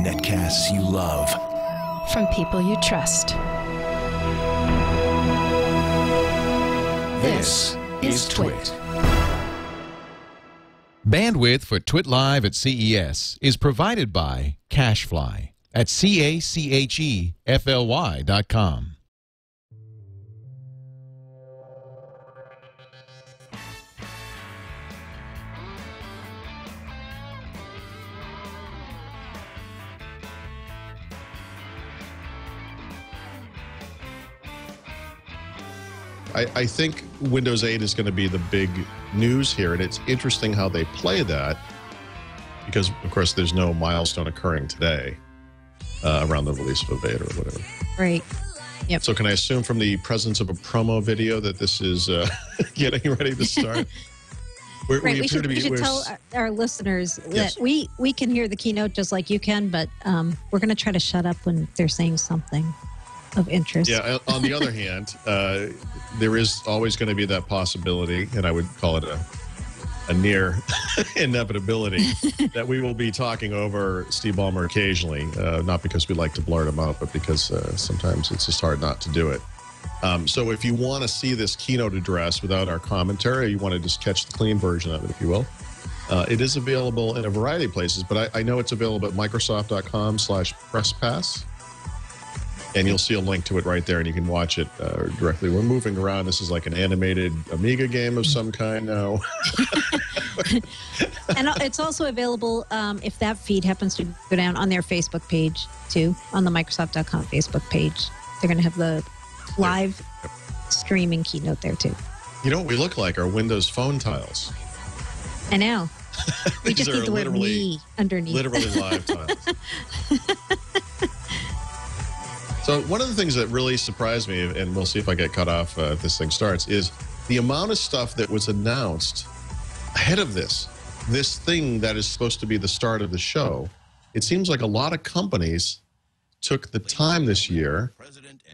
Netcasts you love. From people you trust. This is TWiT. Bandwidth for TWiT Live at CES is provided by Cachefly at CACHEFLY.com. I think Windows 8 is going to be the big news here, and it's interesting how they play that because, of course, there's no milestone occurring today around the release of a beta or whatever. Right. Yep. So can I assume from the presence of a promo video that this is getting ready to start? Right. We should tell our listeners that we can hear the keynote just like you can, but we're going to try to shut up when they're saying something of interest. Yeah. On the other hand, there is always going to be that possibility, and I would call it a near inevitability, that we will be talking over Steve Ballmer occasionally, not because we like to blurt him out, but because sometimes it's just hard not to do it. So if you want to see this keynote address without our commentary, you want to just catch the clean version of it, if you will, it is available in a variety of places, but I know it's available at Microsoft.com/PressPass. And you'll see a link to it right there, and you can watch it directly. We're moving around. This is like an animated Amiga game of some kind now. And it's also available, if that feed happens to go down, on their Facebook page, too, on the Microsoft.com Facebook page. They're going to have the live streaming keynote there, too. You know what we look like? Our Windows phone tiles. I know. We just need the word "me" underneath. Literally live tiles. So one of the things that really surprised me, and we'll see if I get cut off if this thing starts, is the amount of stuff that was announced ahead of this thing that is supposed to be the start of the show. It seems like a lot of companies took the time this year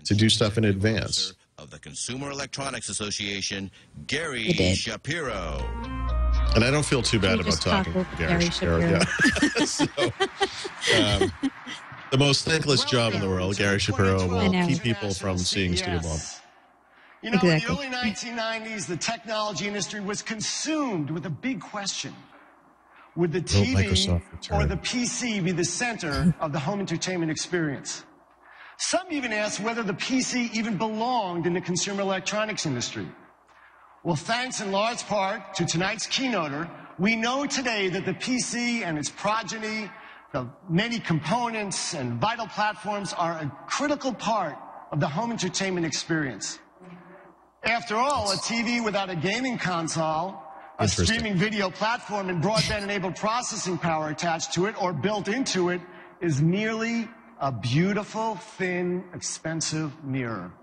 to do stuff in advance. Of the Consumer Electronics Association, Gary Shapiro. And I don't feel too bad about talking to Gary Shapiro. Yeah. So, the most thankless job in the world, Gary Shapiro, will keep people from seeing Steve Ballmer. You know, in the early 1990s, the technology industry was consumed with a big question. Would the TV or the PC be the center of the home entertainment experience? Some even asked whether the PC even belonged in the consumer electronics industry. Well, thanks in large part to tonight's keynoter, we know today that the PC and its progeny, the many components and vital platforms, are a critical part of the home entertainment experience. After all, a TV without a gaming console, a streaming video platform, and broadband-enabled processing power attached to it or built into it is merely a beautiful, thin, expensive mirror.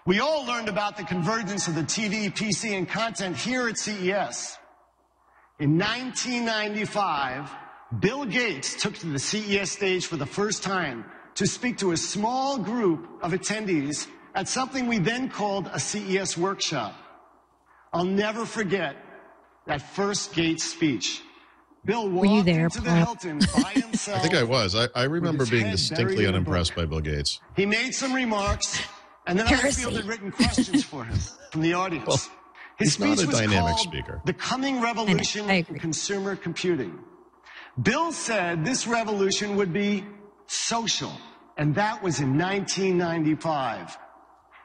We all learned about the convergence of the TV, PC, and content here at CES. In 1995, Bill Gates took to the CES stage for the first time to speak to a small group of attendees at something we then called a CES workshop. I'll never forget that first Gates speech. Bill walked into the Hilton by himself. I think I was. I remember being distinctly unimpressed by Bill Gates. He made some remarks, and then I fielded written questions for him from the audience. Well, his speech not a was dynamic called speaker. The Coming Revolution in Consumer Computing. Bill said this revolution would be social, and that was in 1995.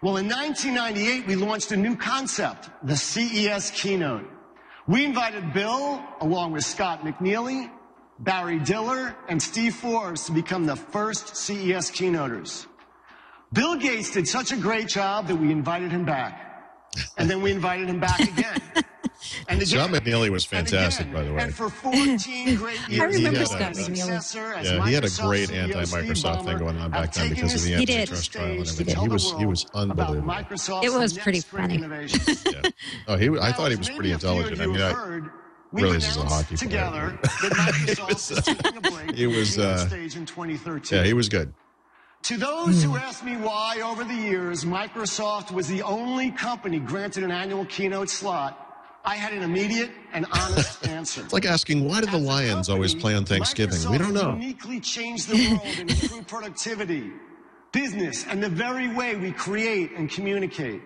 Well, in 1998, we launched a new concept, the CES Keynote. We invited Bill, along with Scott McNealy, Barry Diller, and Steve Forbes to become the first CES keynoters. Bill Gates did such a great job that we invited him back. And then we invited him back again. And again. Scott McNealy was fantastic, by the way. And for 14 great years, I remember Scott McNealy. Yeah, he had a great anti-Microsoft thing going on back then because of the antitrust trial and everything. He was unbelievable. It was pretty funny. Yeah. Oh, I thought he was pretty intelligent. I mean, I realize he's a hockey player. He was, yeah, he was good. To those who asked me why over the years Microsoft was the only company granted an annual keynote slot, I had an immediate and honest answer. It's like asking, why do the Lions always play on Thanksgiving? We don't know. Microsoft uniquely changed the world and improved productivity, business, and the very way we create and communicate.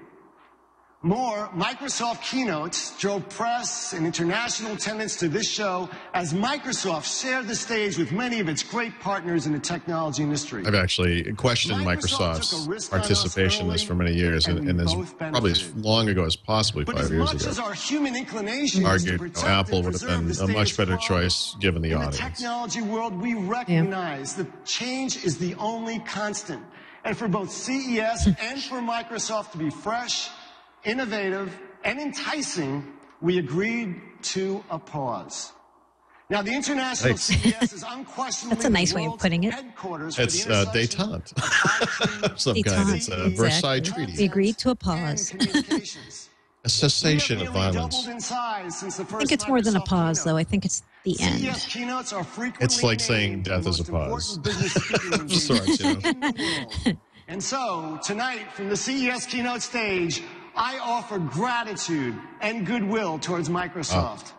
More, Microsoft keynotes drove press and international attendance to this show as Microsoft shared the stage with many of its great partners in the technology industry. I've actually questioned Microsoft's participation in this for many years, and as probably as long ago as possibly 5 years ago. As our human inclination argued Apple would have been a much better choice given the audience. In the technology world, we recognize that change is the only constant. And for both CES and for Microsoft to be fresh, innovative, and enticing, we agreed to a pause. Now, the International CES is unquestionably That's a nice way of putting it. It's détente of some kind. It's a Versailles Treaty. We agreed to a pause. A cessation of violence. I think it's more than a pause, though. I think it's the end. It's like saying death is a pause. Of sorts, you know. And so, tonight, from the CES keynote stage, I offer gratitude and goodwill towards Microsoft.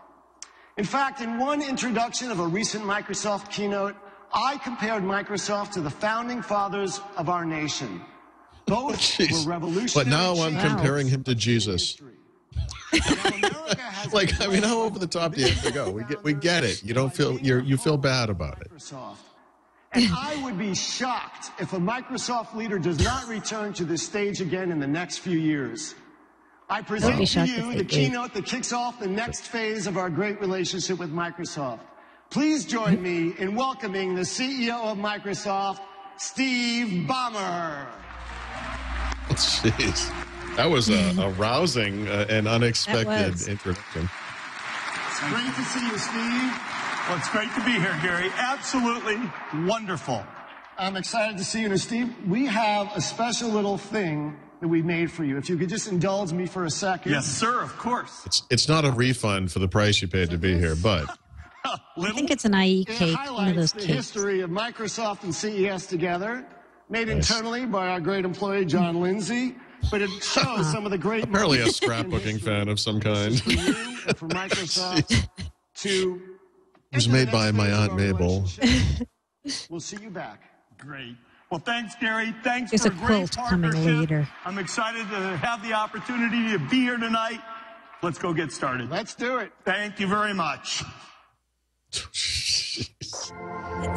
In fact, in one introduction of a recent Microsoft keynote, I compared Microsoft to the founding fathers of our nation. Both were revolutionary. But now I'm comparing him to Jesus. Like, I mean, how over the top do you have to go? We get it. You don't feel you feel bad about it. And I would be shocked if a Microsoft leader does not return to this stage again in the next few years. I present to you the keynote that kicks off the next phase of our great relationship with Microsoft. Please join me in welcoming the CEO of Microsoft, Steve Ballmer. Jeez. That was a rousing and unexpected introduction. It's great to see you, Steve. Well, it's great to be here, Gary. Absolutely wonderful. I'm excited to see you. And Steve, we have a special little thing that we made for you. If you could just indulge me for a second. Yes, sir, of course. It's not a refund for the price you paid to be here, but... I think it's an IE cake, one of those cakes. The history of Microsoft and CES together, made internally by our great employee, John Lindsay. But it shows some of the great... Apparently a scrapbooking fan of some kind. For you and for Microsoft to... It was made by my Aunt Mabel. We'll see you back. Great. Well, thanks, Gary. Thanks There's for a great quilt coming later. I'm excited to have the opportunity to be here tonight. Let's go get started. Let's do it. Thank you very much.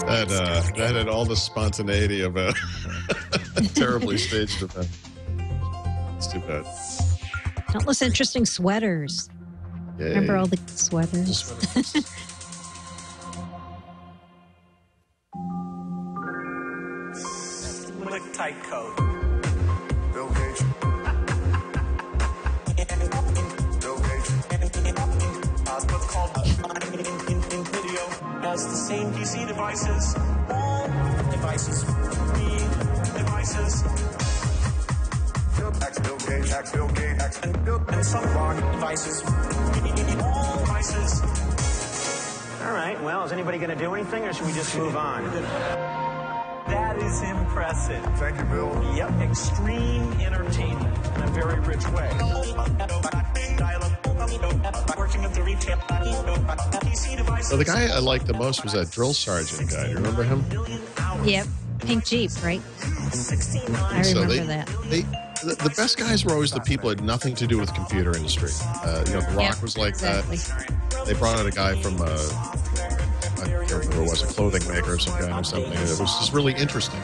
That had all the spontaneity of a terribly staged event. It's too bad. Countless interesting sweaters. Yay. Remember all the sweaters? Slick tight coat. Bill Gates. Bill Gates. What's called in video as the same PC devices, all devices, devices. Bill Gates. Bill Gates. And some rock devices, all devices. All right, well, is anybody going to do anything, or should we just move on? That is impressive. Thank you, Bill. Yep, extreme entertainment in a very rich way. Working with the retail PC devices. So the guy I liked the most was that drill sergeant guy. Do you remember him? Yep, pink Jeep, right? I remember that. The best guys were always the people who had nothing to do with the computer industry. The Rock was like that. They brought out a guy from, I don't remember who it was, a clothing maker of some kind or something. It was just really interesting.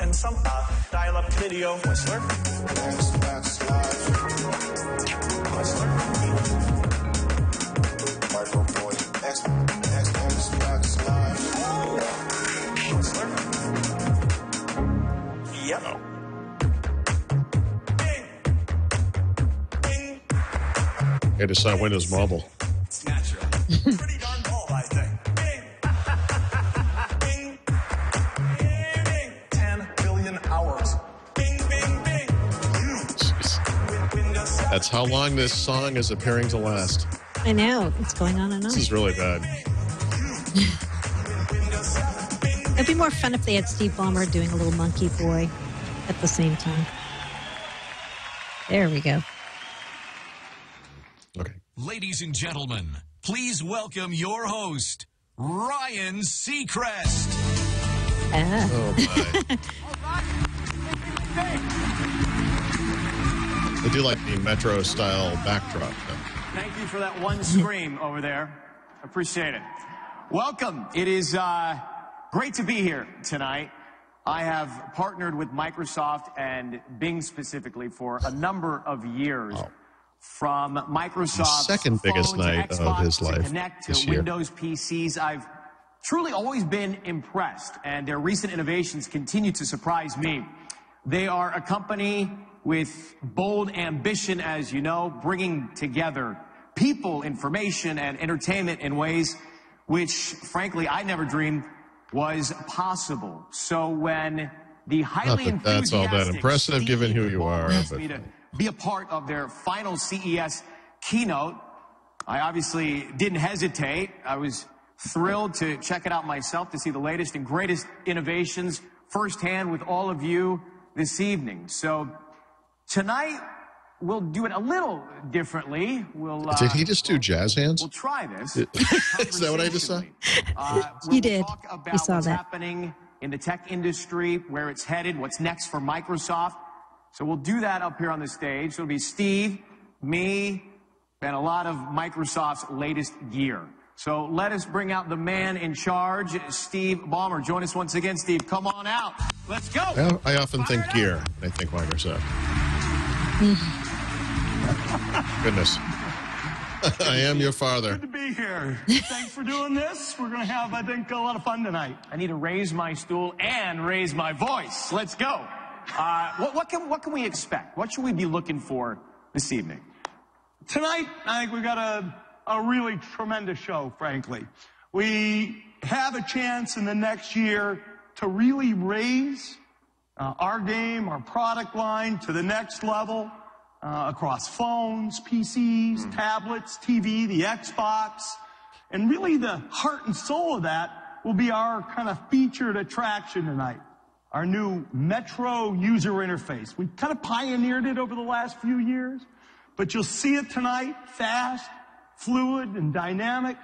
And some dial-up video. Whistler. Yep. I had to sign Windows Mobile. It's natural. Pretty darn bold, I think. Bing. Bing. Bing. 10 billion hours. Bing, bing, bing. That's how long this song is appearing to last. I know. It's going on and on. This is really bad. It'd be more fun if they had Steve Ballmer doing a little monkey boy at the same time. There we go. Okay. Ladies and gentlemen, please welcome your host, Ryan Seacrest. Oh, my. I do like the Metro-style backdrop, though. Thank you for that one scream over there. Appreciate it. Welcome. It is great to be here tonight. I have partnered with Microsoft and Bing specifically for a number of years. Oh. From Microsoft's second biggest phone to night of Xbox his life to Kinect this to year. Windows PCs, I've truly always been impressed, and their recent innovations continue to surprise me. They are a company with bold ambition, as you know, bringing together people, information, and entertainment in ways which, frankly, I never dreamed was possible. So when the highly Not that that's all that enthusiastic impressive, Steve given who you Ballmer are, asked but- me to be a part of their final CES keynote, I obviously didn't hesitate. I was thrilled to check it out myself, to see the latest and greatest innovations firsthand with all of you this evening. So tonight, we'll do it a little differently. Did he just do jazz hands? We'll try this. Is that what I just saw? You did. Talk about You saw what's that. happening in the tech industry, where it's headed, what's next for Microsoft. So we'll do that up here on the stage. It'll be Steve, me, and a lot of Microsoft's latest gear. So let us bring out the man in charge, Steve Ballmer. Join us once again, Steve. Come on out. Let's go. Well, I often think gear. I think Microsoft. Goodness. I am your father. Good to be here. Thanks for doing this. We're going to have, I think, a lot of fun tonight. I need to raise my stool and raise my voice. Let's go. What can we expect? What should we be looking for this evening? Tonight, I think we've got a really tremendous show, frankly. We have a chance in the next year to really raise our game, our product line to the next level across phones, PCs, tablets, TV, the Xbox. And really the heart and soul of that will be our kind of featured attraction tonight. Our new Metro user interface. We've kind of pioneered it over the last few years, but you'll see it tonight, fast, fluid, and dynamic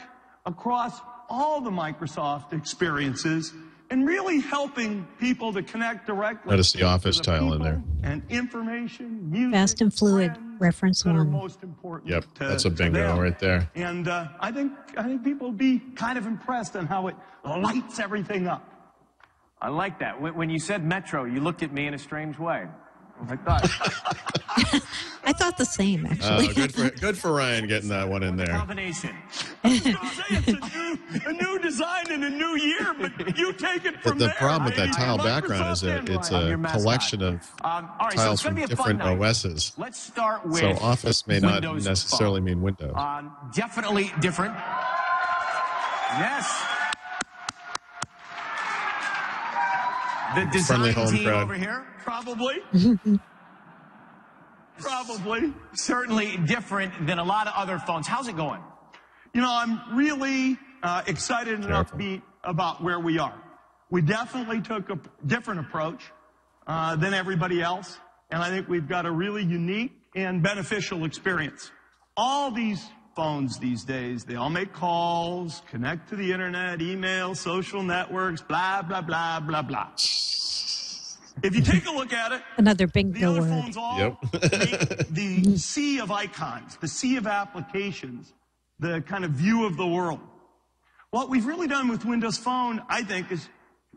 across all the Microsoft experiences, and really helping people to connect directly. Notice the office to the tile in people there. And information, music, Fast and fluid, friends reference that are one. most important. Yep, to, that's a to bingo them. right there. And I think people will be kind of impressed on how it lights everything up. I like that. When you said Metro, you looked at me in a strange way. I thought. I thought the same, actually. Good for Ryan getting that one in there. Combination. I was going to say it's a new design and a new year, but you take it from The there. problem with that tile Microsoft background is that and it's Ryan. a Your mascot. collection of All right, so tiles it's from going to be a fun different night. OSs. Let's start with So Office may not Windows necessarily Phone. mean Windows. Definitely different. Yes. The Friendly design home team crowd. over here, Probably. Probably. certainly different than a lot of other phones. How's it going? You know, I'm really excited and Careful. upbeat about where we are. We definitely took a different approach than everybody else, and I think we've got a really unique and beneficial experience. All these phones these days, they all make calls, connect to the internet, email, social networks, blah, blah, blah, blah, blah. If you take a look at it, Another the bingo other word. phones all Yep. make the sea of icons, the sea of applications, the kind of view of the world. What we've really done with Windows Phone, I think, is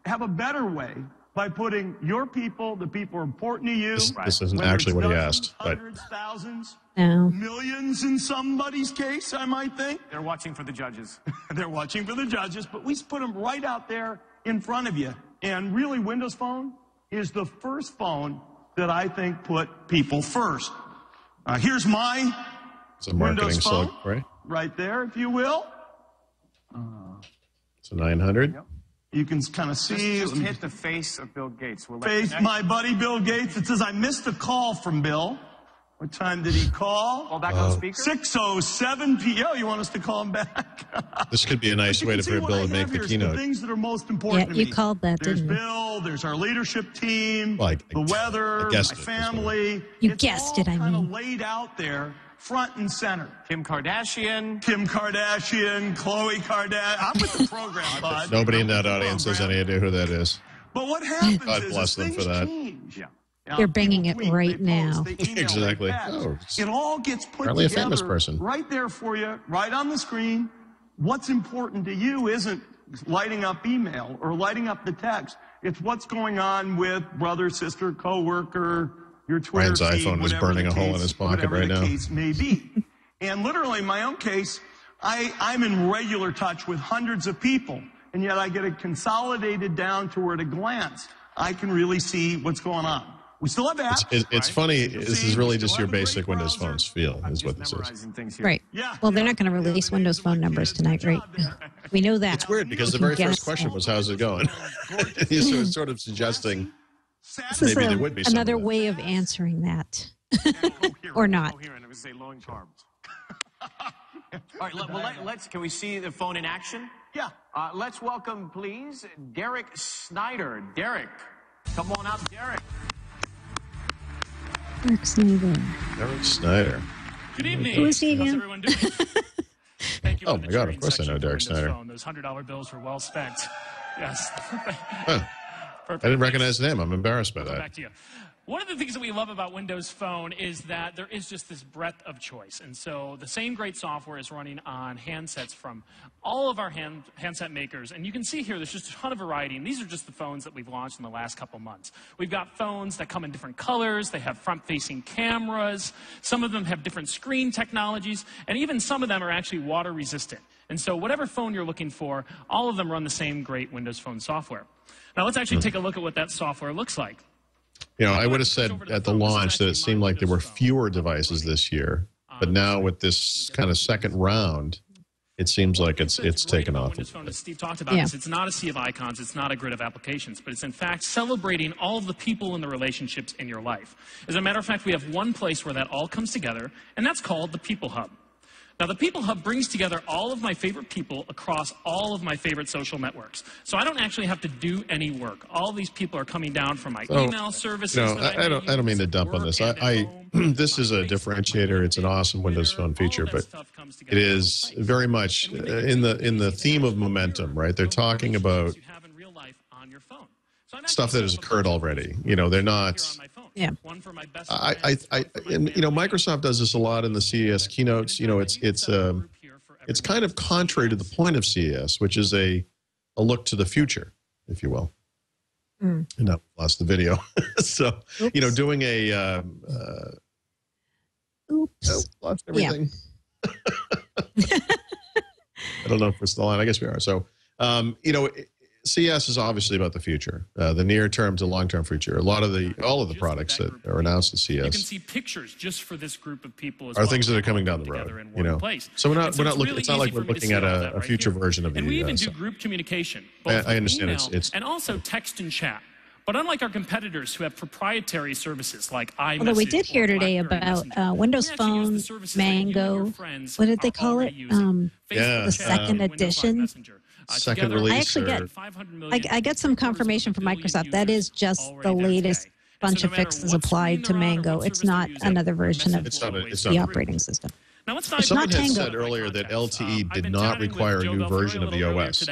have a better way by putting your people, the people who are important to you. This isn't whether actually it's what he dozens, asked, but hundreds, thousands, No. millions in somebody's case, I might think. They're watching for the judges. They're watching for the judges, but we put them right out there in front of you. And really, Windows Phone is the first phone that I think put people first. Here's my it's a marketing Windows slug, Phone. right? Right there, if you will. It's a 900. Yep. You can kind of see. Just hit the face of Bill Gates. We'll let Face you know. my buddy Bill Gates. It says, I missed a call from Bill. What time did he call? Call back on speaker. 6:07 p.m. Oh, you want us to call him back? This could be a nice way for Bill to make the keynote. The things that are most important to me. You called that, there's didn't you? Bill, there's our leadership team, Well, the weather, my family. You guessed it, I kind of mean. laid out there, front and center. Kim Kardashian, Khloe Kardashian. I'm with the program, bud. Nobody in that audience has any idea who that is. But what happens God is bless them for that. change. They're banging it right now. Exactly. Oh, It all gets put apparently a together famous person. right there for you, right on the screen. What's important to you isn't lighting up email or lighting up the text. It's what's going on with brother, sister, coworker, your Twitter Ryan's feed, iPhone is whatever burning the a hole in case- his pocket whatever right the now. case may be. And literally, in my own case, I'm in regular touch with hundreds of people, and yet I get it consolidated down to where at a glance I can really see what's going on. We still have apps. It's funny. This is really just your basic Windows Phone's feel, is what this is. Right. Well, they're not going to release Windows Phone numbers tonight, right? We know that. It's weird because the We very can first guess question that. was, "How's it going?" So it's sort of suggesting This is maybe there would be some another of that. way of answering that. Or not. Coherent. I would say long charms. All right, let's. Can we see the phone in action? Yeah. Let's welcome, please, Derek Snyder. Derek, come on up, Derek. Derek Snyder. Derek Snyder. Good evening. Who is he How's again? everyone doing? Thank you. Oh for my the God! cheering Of course I know section Derek for Windows Snyder. Phone. Those $100 bills were well spent. Yes. Huh. I didn't recognize the name. I'm embarrassed by I'll go that. back to you. One of the things that we love about Windows Phone is that there is just this breadth of choice. And so the same great software is running on handsets from all of our handset makers. And you can see here there's just a ton of variety. And these are just the phones that we've launched in the last couple months. We've got phones that come in different colors. They have front-facing cameras. Some of them have different screen technologies. And even some of them are actually water-resistant. And so whatever phone you're looking for, all of them run the same great Windows Phone software. Now let's actually take a look at what that software looks like. You know, I would have said at the launch that it seemed like there were fewer devices this year, but now with this kind of second round, it seems like it's taken off. Windows Phone, as Steve talked about, is it's not a sea of icons, it's not a grid of applications, but it's in fact celebrating all of the people and the relationships in your life. As a matter of fact, we have one place where that all comes together, and that's called the People Hub. Now, the People Hub brings together all of my favorite people across all of my favorite social networks. So I don't actually have to do any work. All these people are coming down from my email services. No, I don't mean to dump on this. This is a differentiator. It's an awesome Windows Phone feature, but it is very much in the theme of momentum, right? They're talking about stuff that has occurred already. You know, they're not. Yeah. And you know, Microsoft does this a lot in the CES keynotes. You know, it's kind of contrary to the point of CES, which is a look to the future, if you will. And I lost the video. So, you know, doing a lost everything. Yeah. I don't know if we're still on. I guess we are. So, you know, CES is obviously about the future, the near-term to long-term future. All of the products that are announced at CES. You can see pictures just for this group of people as are well, things that are coming down the road. You know, so we're not looking. Really it's not like we're looking at a future version of the. And we even do group communication. Both I understand email it's and also text and chat. But unlike our competitors who have proprietary services like iMessage, although we did hear today about Windows Phone, Mango, what did they call it? The second edition. Second release. I actually I get some confirmation from Microsoft. That is just the latest bunch of fixes applied to Mango. It's not another version of the operating system. Now, someone had said earlier that LTE did not require a new version of the OS.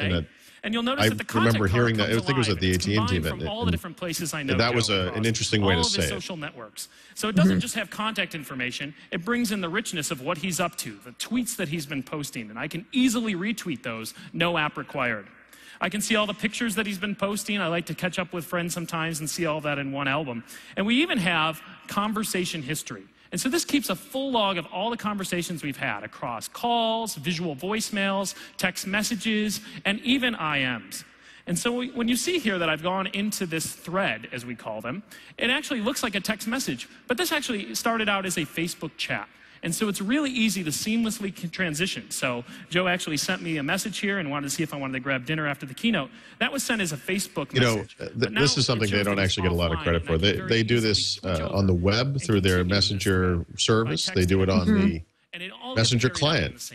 And you'll notice that the I remember hearing that. I think it was at the AT&T event. All the different places I know. That was an interesting way to say it. Social networks. So it doesn't just have contact information. It brings in the richness of what he's up to, the tweets that he's been posting, and I can easily retweet those, no app required. I can see all the pictures that he's been posting. I like to catch up with friends sometimes and see all that in one album. And we even have conversation history. And so this keeps a full log of all the conversations we've had across calls, visual voicemails, text messages, and even IMs. And so when you see here that I've gone into this thread, as we call them, it actually looks like a text message. But this actually started out as a Facebook chat. And so it's really easy to seamlessly transition. So Joe actually sent me a message here and wanted to see if I wanted to grab dinner after the keynote. That was sent as a Facebook message. This is something they don't actually get a lot of credit for. They do this on the web through their Messenger service. They do it on the Messenger client.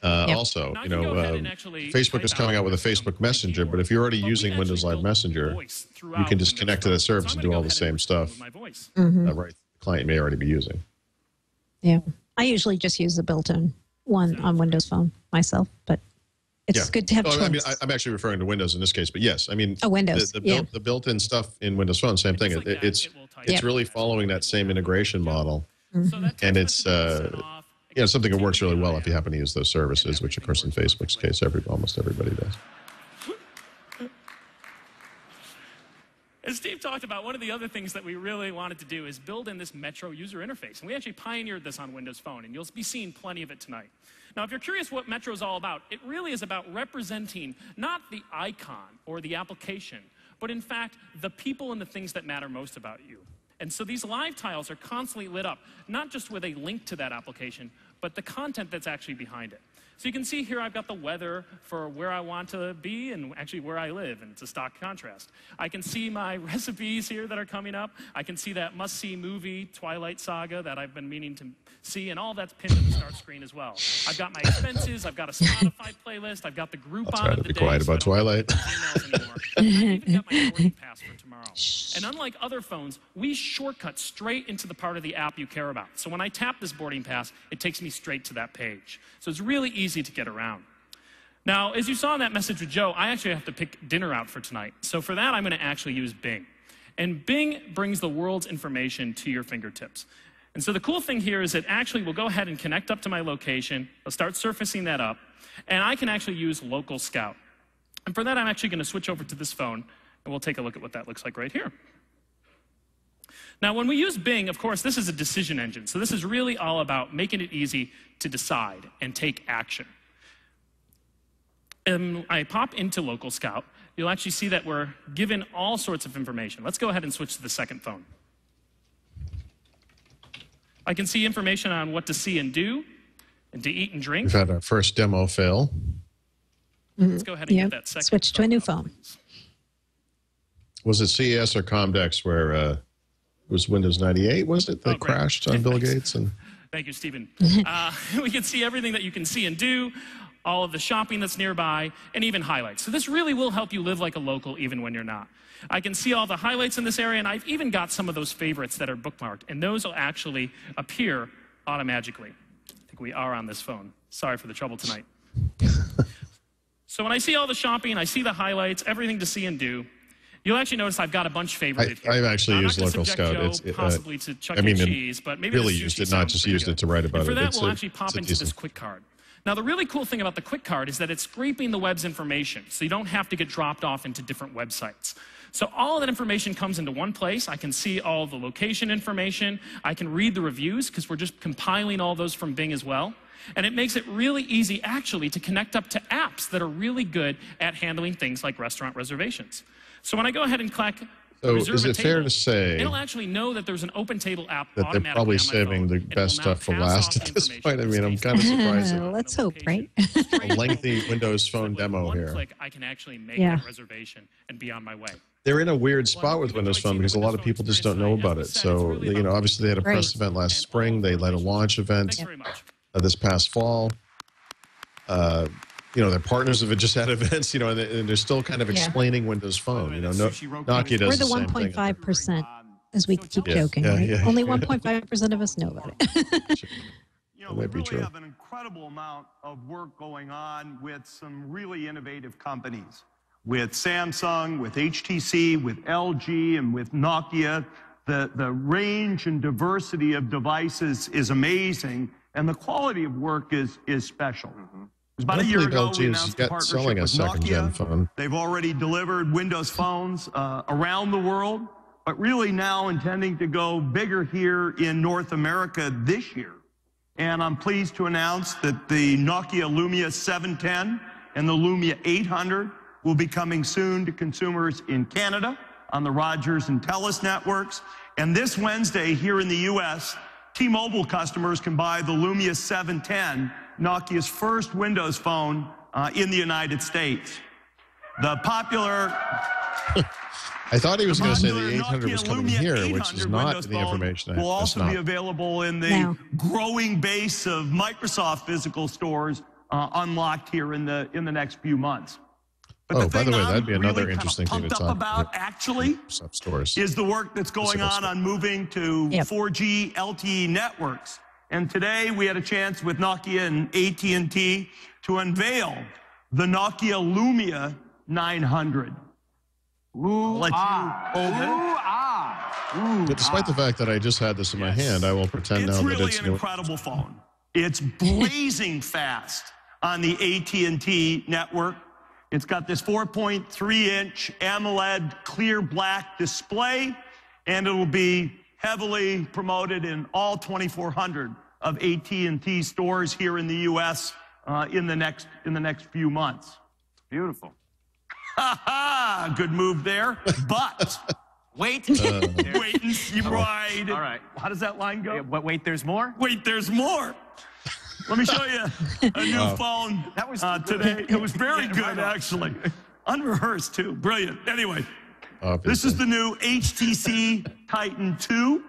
Also, Facebook is coming out with a Facebook Messenger, but if you're already using Windows Live Messenger, you can just connect to that service and do all the same stuff. Right, the client may already be using. Yeah, I usually just use the built-in one on Windows Phone myself, but it's good to have choice. I mean, I'm actually referring to Windows in this case, but yes, I mean, Windows, the built-in stuff in Windows Phone, same thing. It's really following that same integration model, and it's something that works really well if you happen to use those services, which of course in Facebook's case, almost everybody does. As Steve talked about, one of the other things that we really wanted to do is build in this Metro user interface. And we actually pioneered this on Windows Phone, and you'll be seeing plenty of it tonight. Now, if you're curious what Metro is all about, it really is about representing not the icon or the application, but in fact, the people and the things that matter most about you. And so these live tiles are constantly lit up, not just with a link to that application, but the content that's actually behind it. So you can see here I've got the weather for where I want to be and actually where I live, and it's a stock contrast. I can see my recipes here that are coming up. I can see that must-see movie, Twilight Saga, that I've been meaning to see, and all that's pinned to the start screen as well. I've got my expenses, I've got a Spotify playlist, I've got the Groupon of the day. Be quiet about Twilight. I even got my boarding pass for tomorrow. And unlike other phones, we shortcut straight into the part of the app you care about. So when I tap this boarding pass, it takes me straight to that page. So it's really easy to get around. Now, as you saw in that message with Joe, I actually have to pick dinner out for tonight. So for that, I'm going to actually use Bing. And Bing brings the world's information to your fingertips. And so the cool thing here is it actually will go ahead and connect up to my location. I'll start surfacing that up. And I can actually use Local Scout. And for that, I'm actually going to switch over to this phone, and we'll take a look at what that looks like right here. Now, when we use Bing, of course, this is a decision engine. So this is really all about making it easy to decide and take action. And I pop into Local Scout. You'll actually see that we're given all sorts of information. Let's go ahead and switch to the second phone. I can see information on what to see and do, and to eat and drink. We've had our first demo fail. Let's go ahead and get that second. Switch to a new phone. Was it CES or Comdex where it was Windows 98, was it, that crashed on Bill Gates? And Thank you, Stephen. We can see everything that you can see and do, all of the shopping that's nearby, and even highlights. So this really will help you live like a local even when you're not. I can see all the highlights in this area, and I've even got some of those favorites that are bookmarked, and those will actually appear automatically. I think we are on this phone. Sorry for the trouble tonight. So when I see all the shopping, I see the highlights, everything to see and do, you'll actually notice I've got a bunch favorited here. I've actually used Local Scout. Possibly to Chuck E. Cheese, but maybe really used it, not just used it to write about it. For that, we'll actually pop into this quick card. Now, the really cool thing about the quick card is that it's scraping the web's information, so you don't have to get dropped off into different websites. So all of that information comes into one place. I can see all the location information. I can read the reviews because we're just compiling all those from Bing as well. And it makes it really easy, actually, to connect up to apps that are really good at handling things like restaurant reservations. So when I go ahead and click Reserve is it fair to say it'll actually know that there's an open table app that they're probably saving the best stuff for last at this point? I mean, I'm kind of surprised. Let's hope, right? A lengthy Windows Phone demo here. Click, I can actually make that reservation and be on my way. They're in a weird spot with Windows Phone because a lot of people just don't know about it. So, you know, obviously they had a press event last spring. They led a launch event this past fall. You know, their partners have just had events, you know, and they're still kind of explaining Windows Phone. You know, Nokia does the same thing. We're the 1.5%, as we keep joking, right? Only 1.5% of us know about it. You know, we really have an incredible amount of work going on with some really innovative companies. With Samsung, with HTC, with LG, and with Nokia. The range and diversity of devices is amazing, and the quality of work is special. About a year ago, we announced a partnership with Nokia. They've already delivered Windows phones around the world, but really now intending to go bigger here in North America this year. And I'm pleased to announce that the Nokia Lumia 710 and the Lumia 800 will be coming soon to consumers in Canada on the Rogers and Telus networks. And this Wednesday here in the U.S., T-Mobile customers can buy the Lumia 710, Nokia's first Windows phone in the United States. The popular... I thought he was going to say the 800 was coming here, which is not Windows the information. Will also be available in the growing base of Microsoft physical stores unlocked here in the next few months. But by the way, that'd be another interesting thing to talk about. Actually, stores is the work that's going on moving to 4G LTE networks. And today we had a chance with Nokia and AT&T to unveil the Nokia Lumia 900. But despite the fact that I just had this in my hand, I will pretend now that it's really an incredible phone. It's blazing fast on the AT&T network. It's got this 4.3-inch AMOLED clear black display, and it will be heavily promoted in all 2,400 of AT&T stores here in the U.S. In the next few months. Beautiful. Good move there. But wait. Wait and see. Right. All right. How does that line go? Wait, there's more? Wait, there's more. Let me show you a new phone today. It was very good, actually. Unrehearsed, too. Brilliant. Anyway, this is the new HTC Titan 2.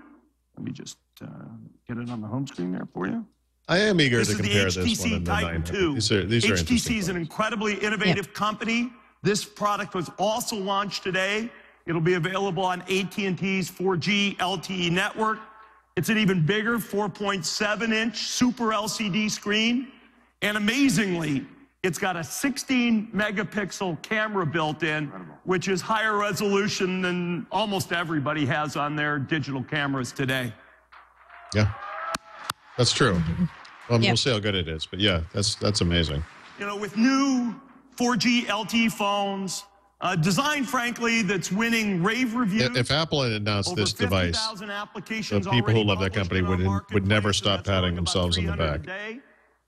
Let me just get it on the home screen there for you. I am eager to compare this one HTC and the Titan 2. These are HTC is an incredibly innovative company. This product was also launched today. It'll be available on AT&T's 4G LTE network. It's an even bigger 4.7-inch Super LCD screen. And amazingly, it's got a 16-megapixel camera built in, which is higher resolution than almost everybody has on their digital cameras today. Yeah, that's true. Well, we'll see how good it is. But yeah, that's amazing. You know, with new 4G LTE phones, design, frankly, that's winning rave reviews. If Apple had announced this device, the people who love that company would never stop patting themselves on the back.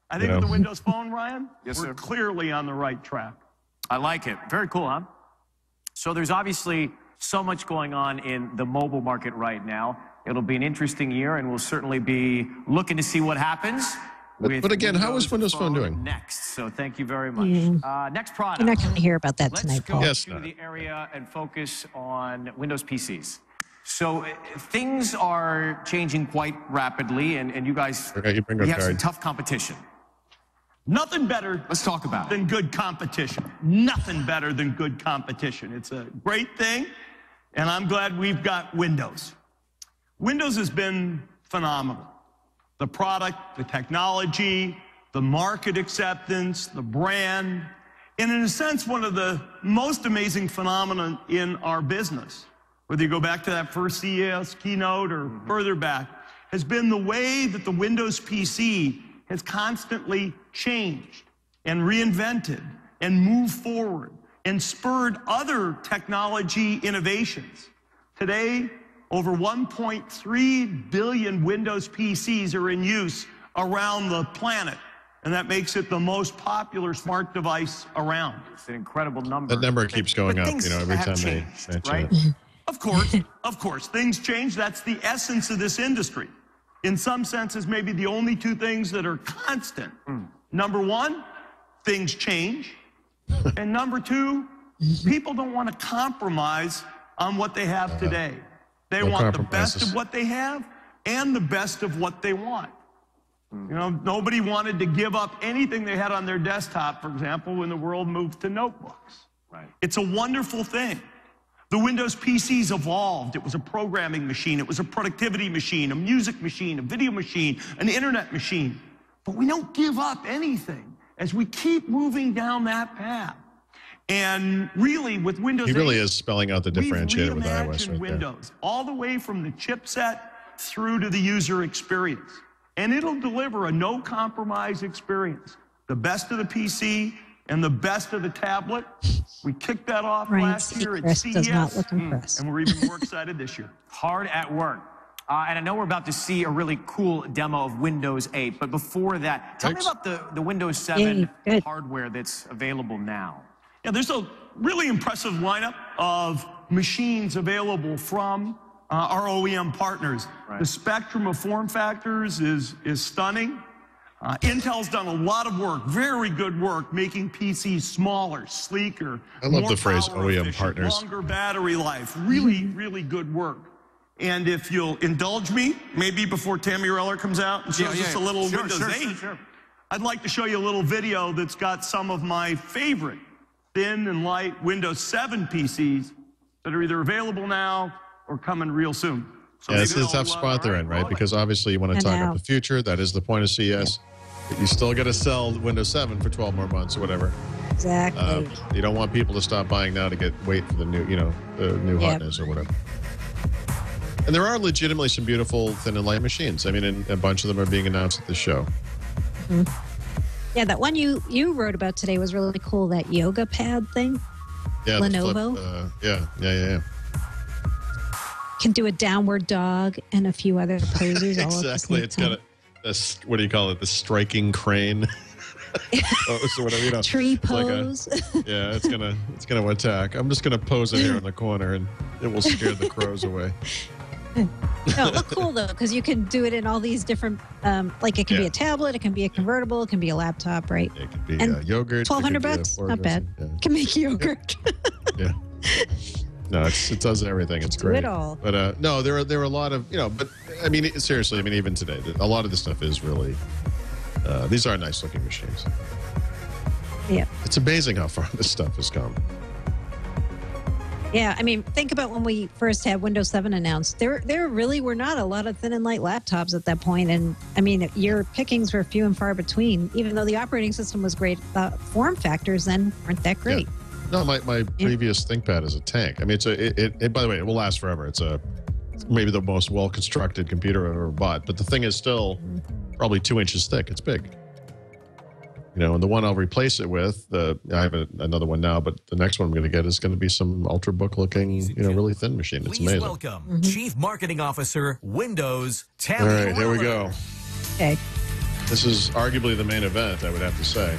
I think with the Windows Phone, Ryan, we're clearly on the right track. I like it. Very cool, huh? So there's obviously so much going on in the mobile market right now. It'll be an interesting year, and we'll certainly be looking to see what happens. But again, how is Windows Phone doing? Next, so thank you very much. Next product. You're not going to hear about that tonight, Paul. Let's go to the area and focus on Windows PCs. So things are changing quite rapidly, and you guys you have some tough competition. Nothing better. Let's talk about than good competition. Nothing better than good competition. It's a great thing, and I'm glad we've got Windows. Windows has been phenomenal. The product, the technology, the market acceptance, the brand, and in a sense, one of the most amazing phenomena in our business, whether you go back to that first CES keynote or further back, has been the way that the Windows PC has constantly changed and reinvented and moved forward and spurred other technology innovations. Today, over 1.3 billion Windows PCs are in use around the planet, and that makes it the most popular smart device around. It's an incredible number. That number keeps going up, you know, every time they mention it. Of course, things change. That's the essence of this industry. In some senses, maybe the only two things that are constant. Number one, things change. And number two, people don't want to compromise on what they have today. They want the best of what they have and the best of what they want. You know, nobody wanted to give up anything they had on their desktop, for example, when the world moved to notebooks. It's a wonderful thing. The Windows PCs evolved. It was a programming machine. It was a productivity machine, a music machine, a video machine, an internet machine. But we don't give up anything as we keep moving down that path. And really, with Windows 8, he really is spelling out the differentiator with iOS right Windows, all the way from the chipset through to the user experience. And it'll deliver a no-compromise experience. The best of the PC and the best of the tablet. We kicked that off last year at CES, does not look impressed. and we're even more excited this year. Hard at work. And I know we're about to see a really cool demo of Windows 8, but before that, tell me about the Windows 7 hardware that's available now. Yeah, there's a really impressive lineup of machines available from our OEM partners. Right. The spectrum of form factors is stunning. Intel's done a lot of work, very good work, making PCs smaller, sleeker. I love more the phrase power OEM efficient, partners. Longer battery life. Really, really good work. And if you'll indulge me, maybe before Tammy Reller comes out and shows us a little Windows 8, I'd like to show you a little video that's got some of my favorite thin and light Windows 7 PCs that are either available now or coming real soon. So yeah, it's a tough spot they're in, right? Because obviously you want to talk about the future. That is the point of CES. But you still got to sell Windows 7 for 12 more months or whatever. Exactly. You don't want people to stop buying now to wait for the new, the new hotness or whatever. And there are legitimately some beautiful thin and light machines. I mean, and a bunch of them are being announced at the show. Mm-hmm. Yeah, that one you wrote about today was really cool. That yoga pad thing. Yeah, Lenovo. Yeah. Can do a downward dog and a few other poses. Exactly. It's got a what do you call it? The striking crane. So whatever, tree pose. Like it's gonna attack. I'm just gonna pose it here in the corner, and it will scare the crows away. No, look cool though, because you can do it in all these different. Like it can be a tablet, it can be a convertible, it can be a laptop, right? It can be yogurt. $1,200, not bad. Yeah. Can make yogurt. Yeah. No, it does everything. It's great. Do it all. But no, there are a lot of But I mean, seriously, I mean, even today, a lot of this stuff is really. These are nice looking machines. Yeah. It's amazing how far this stuff has come. Yeah, I mean, think about when we first had Windows 7 announced. There really were not a lot of thin and light laptops at that point. And I mean, your pickings were few and far between. Even though the operating system was great, form factors then weren't that great. Yeah. No, my previous ThinkPad is a tank. I mean, it by the way, it will last forever. It's maybe the most well-constructed computer I've ever bought. But the thing is still probably 2 inches thick. It's big. And the one I'll replace it with, I have another one now, but the next one I'm going to get is going to be some Ultrabook looking, really thin machine. It's amazing. Welcome, Chief Marketing Officer, Windows, Tammy All right, here we go. Okay. This is arguably the main event, I would have to say.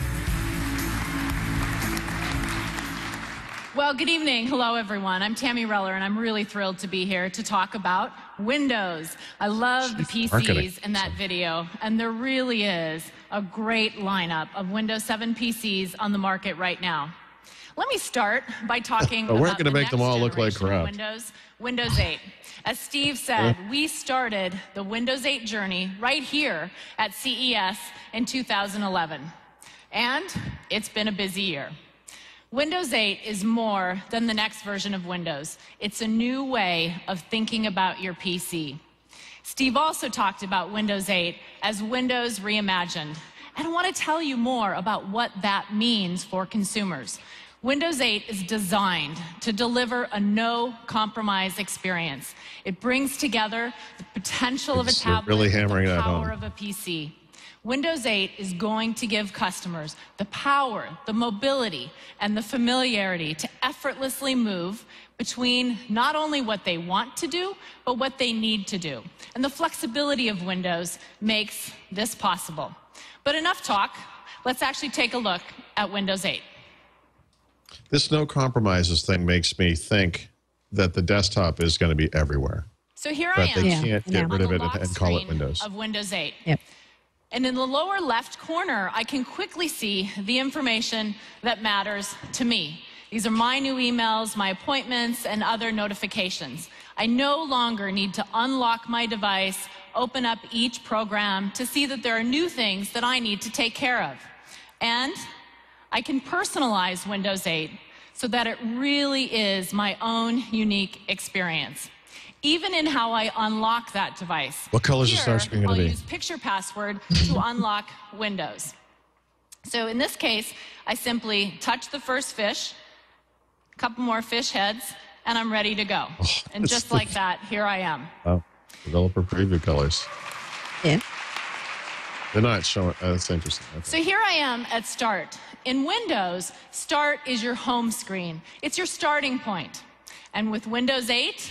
Well, good evening. Hello, everyone. I'm Tammy Reller, and I'm really thrilled to be here to talk about Windows. I love the PCs in that video, and there really is a great lineup of Windows 7 PCs on the market right now. Let me start by talking about we're going to make them all look like crap. Windows 8. As Steve said, we started the Windows 8 journey right here at CES in 2011, and it's been a busy year. Windows 8 is more than the next version of Windows. It's a new way of thinking about your PC. Steve also talked about Windows 8 as Windows reimagined. And I want to tell you more about what that means for consumers. Windows 8 is designed to deliver a no-compromise experience. It brings together the potential of a tablet really with hammering the that power home. of a PC. Windows 8 is going to give customers the power, the mobility, and the familiarity to effortlessly move between not only what they want to do, but what they need to do. And the flexibility of Windows makes this possible. But enough talk. Let's actually take a look at Windows 8. This no compromises thing makes me think that the desktop is going to be everywhere. So here I am. But they can't get rid of it and call it Windows. Of Windows 8. Yep. And in the lower left corner, I can quickly see the information that matters to me. These are my new emails, my appointments, and other notifications. I no longer need to unlock my device, open up each program to see that there are new things that I need to take care of. And I can personalize Windows 8 so that it really is my own unique experience. Even in how I unlock that device. What color is the start screen going to be? I'll use picture password to unlock Windows. So in this case, I simply touch the first fish, a couple more fish heads, and I'm ready to go. And just like that, here I am. Oh, developer preview colors. Yeah. They're not showing. That's interesting. Okay. So here I am at Start. In Windows, Start is your home screen. It's your starting point. And with Windows 8,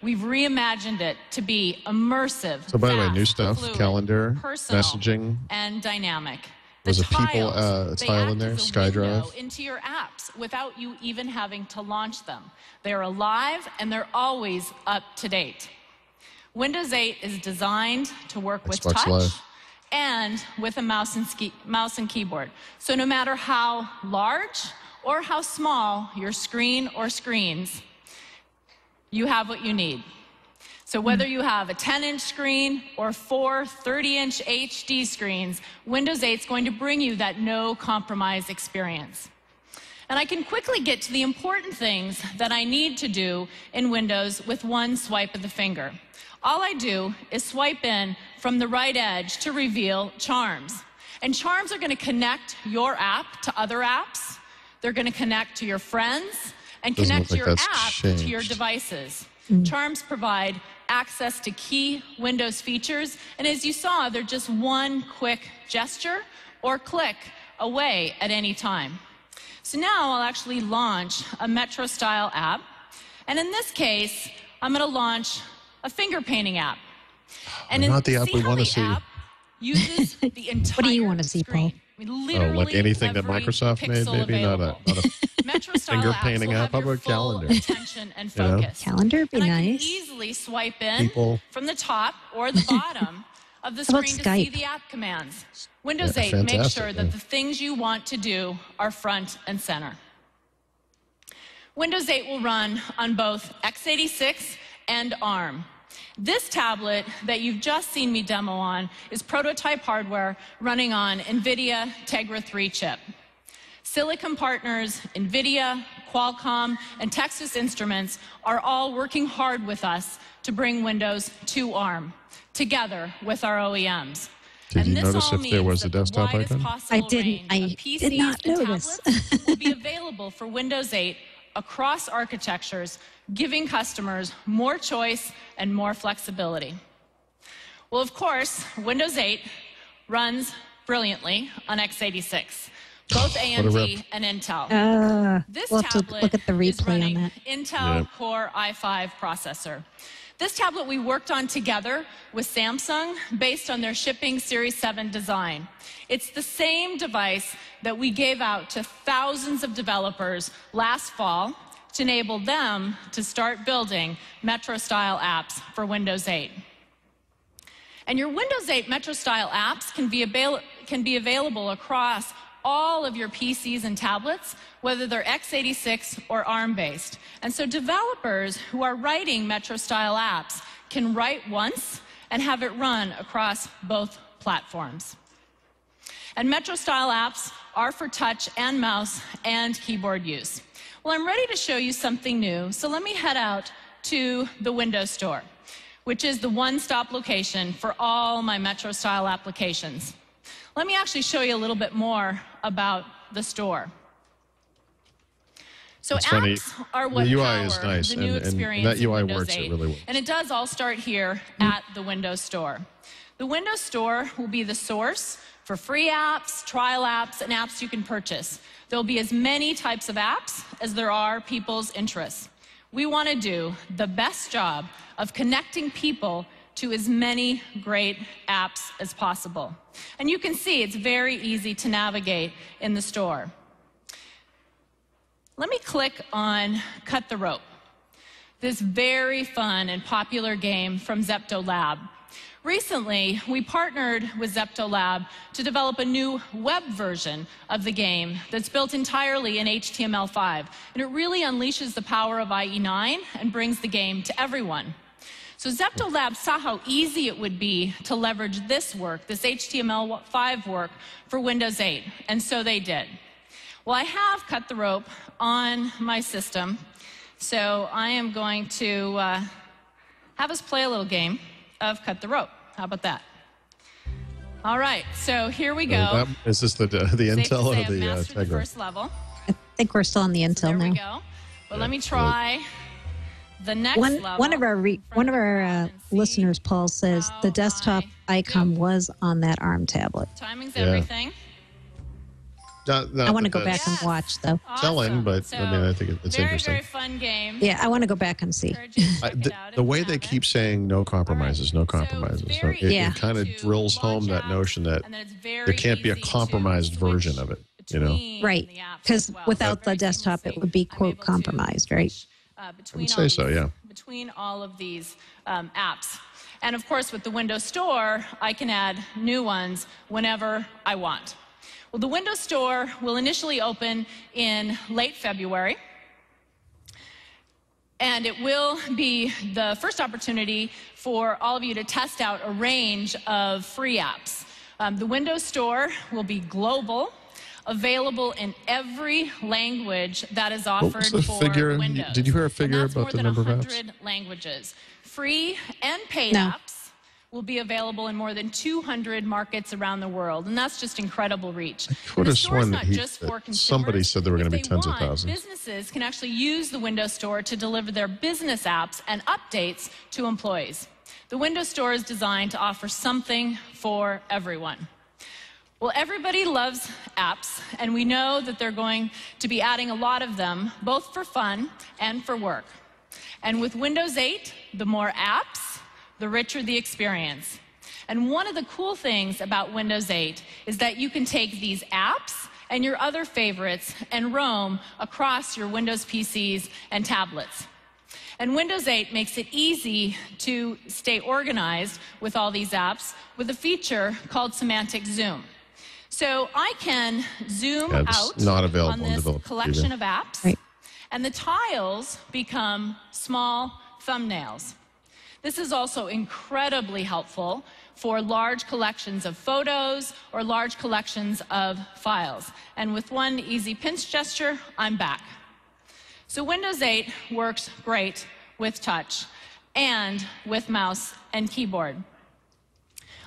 we've reimagined it to be immersive, So by the way, new fast, stuff, fluid, calendar, personal, messaging. and dynamic. There's The a people tiles, they tile in act there, as a SkyDrive. window into your apps without you even having to launch them. They're alive and they're always up to date. Windows 8 is designed to work with Xbox touch Live. and with a mouse and keyboard. So no matter how large or how small your screen or screens, you have what you need. So whether you have a 10-inch screen or 4 30-inch HD screens, Windows 8 is going to bring you that no-compromise experience. And I can quickly get to the important things that I need to do in Windows with one swipe of the finger. All I do is swipe in from the right edge to reveal charms. And charms are going to connect your app to other apps. They're going to connect to your friends and connect your app to your devices. Charms provide access to key Windows features. And as you saw, they're just one quick gesture or click away at any time. So now I'll actually launch a Metro-style app. And in this case, I'm going to launch a finger painting app. And not the app we want to see. App uses the entire What do you want to see, Paul? I mean, literally like anything that Microsoft made, maybe not a finger painting app. How about calendar? Attention and focus. Calendar would be and nice. I can easily swipe in from the top or the bottom of the screen to see the app commands. Windows 8 makes sure that the things you want to do are front and center. Windows 8 will run on both x86 and ARM. This tablet that you've just seen me demo on is prototype hardware running on NVIDIA Tegra 3 chip. Silicon partners, NVIDIA, Qualcomm, and Texas Instruments are all working hard with us to bring Windows to ARM, together with our OEMs. Did you notice if there was a desktop icon? I didn't. I did not notice. will be available for Windows 8 across architectures, giving customers more choice and more flexibility. Well, of course, Windows 8 runs brilliantly on x86, both AMD and Intel. This we'll have to tablet look at the is replay running on that. Intel Core i5 processor. This tablet we worked on together with Samsung based on their shipping Series 7 design. It's the same device that we gave out to thousands of developers last fall to enable them to start building Metro-style apps for Windows 8. And your Windows 8 Metro-style apps can be available across all of your PCs and tablets, whether they're x86 or ARM-based. And so developers who are writing Metro-style apps can write once and have it run across both platforms. And Metro-style apps are for touch and mouse and keyboard use. Well, I'm ready to show you something new, so let me head out to the Windows Store, which is the one-stop location for all my Metro-style applications. Let me actually show you a little bit more about the store. So apps are what the UI power is nice, the new experience and that UI in Windows works 8. really well. And it does all start here at the Windows Store. The Windows Store will be the source for free apps, trial apps, and apps you can purchase. There'll be as many types of apps as there are people's interests. We want to do the best job of connecting people to as many great apps as possible. And you can see it's very easy to navigate in the store. Let me click on Cut the Rope, this very fun and popular game from Zepto Lab. Recently, we partnered with Zepto Lab to develop a new web version of the game that's built entirely in HTML5. And it really unleashes the power of IE9 and brings the game to everyone. So Zepto Lab saw how easy it would be to leverage this work, this HTML5 work, for Windows 8. And so they did. Well, I have cut the rope on my system. So I am going to have us play a little game of Cut the Rope. How about that? All right, so here we go. Is this the Intel or the Tegra? First level. I think we're still on the Intel there now. We go. Well, let me try the next level. One of our listeners, Paul, says the desktop icon was on that ARM tablet. Timing's everything. I want to go back and watch, though. Telling, but So, I mean, I think it's interesting. Very fun game. Yeah, I want to go back and see. The way they keep saying no compromises, no compromises, it kind of drills home that notion that there can't be a compromised version of it, you know? Right, because without the desktop, it would be, quote, compromised, right? I would say so, yeah. Between all of these apps. And of course, with the Windows Store, I can add new ones whenever I want. Well, the Windows Store will initially open in late February. And it will be the first opportunity for all of you to test out a range of free apps. The Windows Store will be global, available in every language that is offered for Windows. Did you hear a figure about the number of apps? More than 100 languages. Free and paid apps will be available in more than 200 markets around the world, and that's just incredible reach. I could have sworn that somebody said there were going to be tens of thousands. Businesses can actually use the Windows Store to deliver their business apps and updates to employees. The Windows Store is designed to offer something for everyone. Well, everybody loves apps, and we know that they're going to be adding a lot of them, both for fun and for work. And with Windows 8, the more apps, the richer the experience. And one of the cool things about Windows 8 is that you can take these apps and your other favorites and roam across your Windows PCs and tablets. And Windows 8 makes it easy to stay organized with all these apps with a feature called Semantic Zoom. So I can zoom out on this collection of apps, and the tiles become small thumbnails. This is also incredibly helpful for large collections of photos or large collections of files. And with one easy pinch gesture, I'm back. So Windows 8 works great with touch and with mouse and keyboard.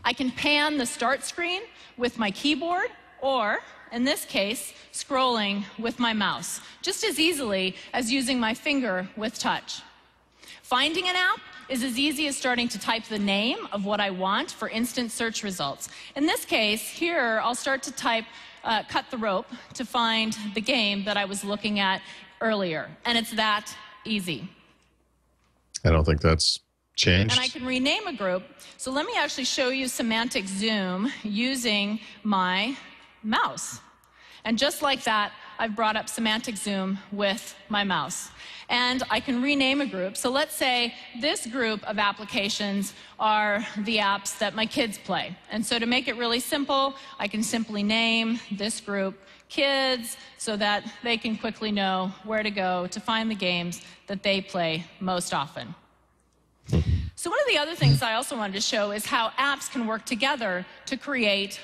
I can pan the start screen with my keyboard or, in this case, scrolling with my mouse, just as easily as using my finger with touch. Finding an app is as easy as starting to type the name of what I want for instant search results. In this case, here, I'll start to type cut the rope to find the game that I was looking at earlier. And it's that easy. I don't think that's changed. And I can rename a group. So let me actually show you Semantic Zoom using my mouse. And just like that, I've brought up Semantic Zoom with my mouse. And I can rename a group. So let's say this group of applications are the apps that my kids play. And so to make it really simple, I can simply name this group Kids so that they can quickly know where to go to find the games that they play most often. So one of the other things I also wanted to show is how apps can work together to create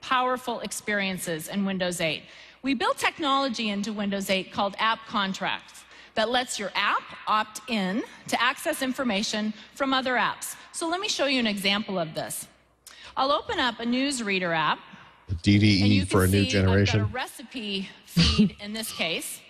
powerful experiences in Windows 8. We built technology into Windows 8 called app contracts that lets your app opt in to access information from other apps. So let me show you an example of this. I'll open up a newsreader app. DDE for a new generation. I've got a recipe feed in this case.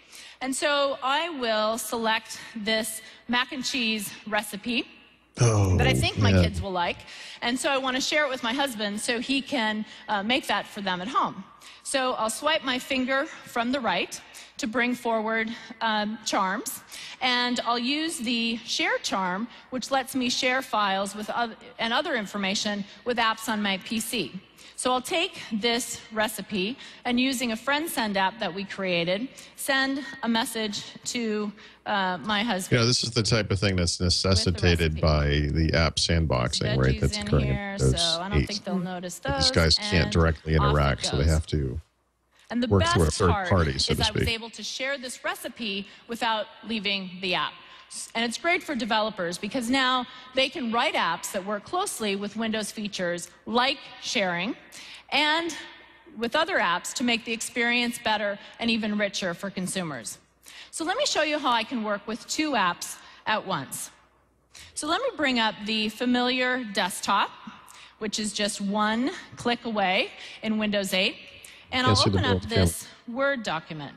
And so I will select this mac and cheese recipe that I think my kids will like. And so I want to share it with my husband so he can make that for them at home. So I'll swipe my finger from the right to bring forward charms. And I'll use the share charm, which lets me share files with and other information with apps on my PC. So I'll take this recipe and using a friend send app that we created, send a message to my husband. You know, this is the type of thing that's necessitated by the app sandboxing, right? That's occurring in Windows so I don't think they'll notice those. These guys can't directly interact, so they have to work through a third party, so to speak. I was able to share this recipe without leaving the app. And it's great for developers because now they can write apps that work closely with Windows features like sharing and with other apps to make the experience better and even richer for consumers. So let me show you how I can work with two apps at once. So let me bring up the familiar desktop, which is just one click away in Windows 8. And I'll open up this Word document.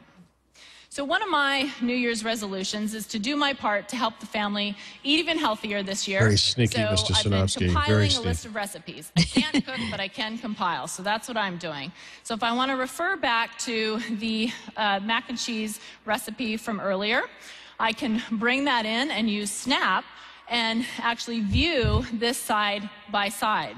So one of my New Year's resolutions is to do my part to help the family eat even healthier this year. Very sneaky, so Mr. I've been compiling a list of recipes. I can't cook, but I can compile. So that's what I'm doing. So if I want to refer back to the mac and cheese recipe from earlier, I can bring that in and use Snap and actually view this side by side.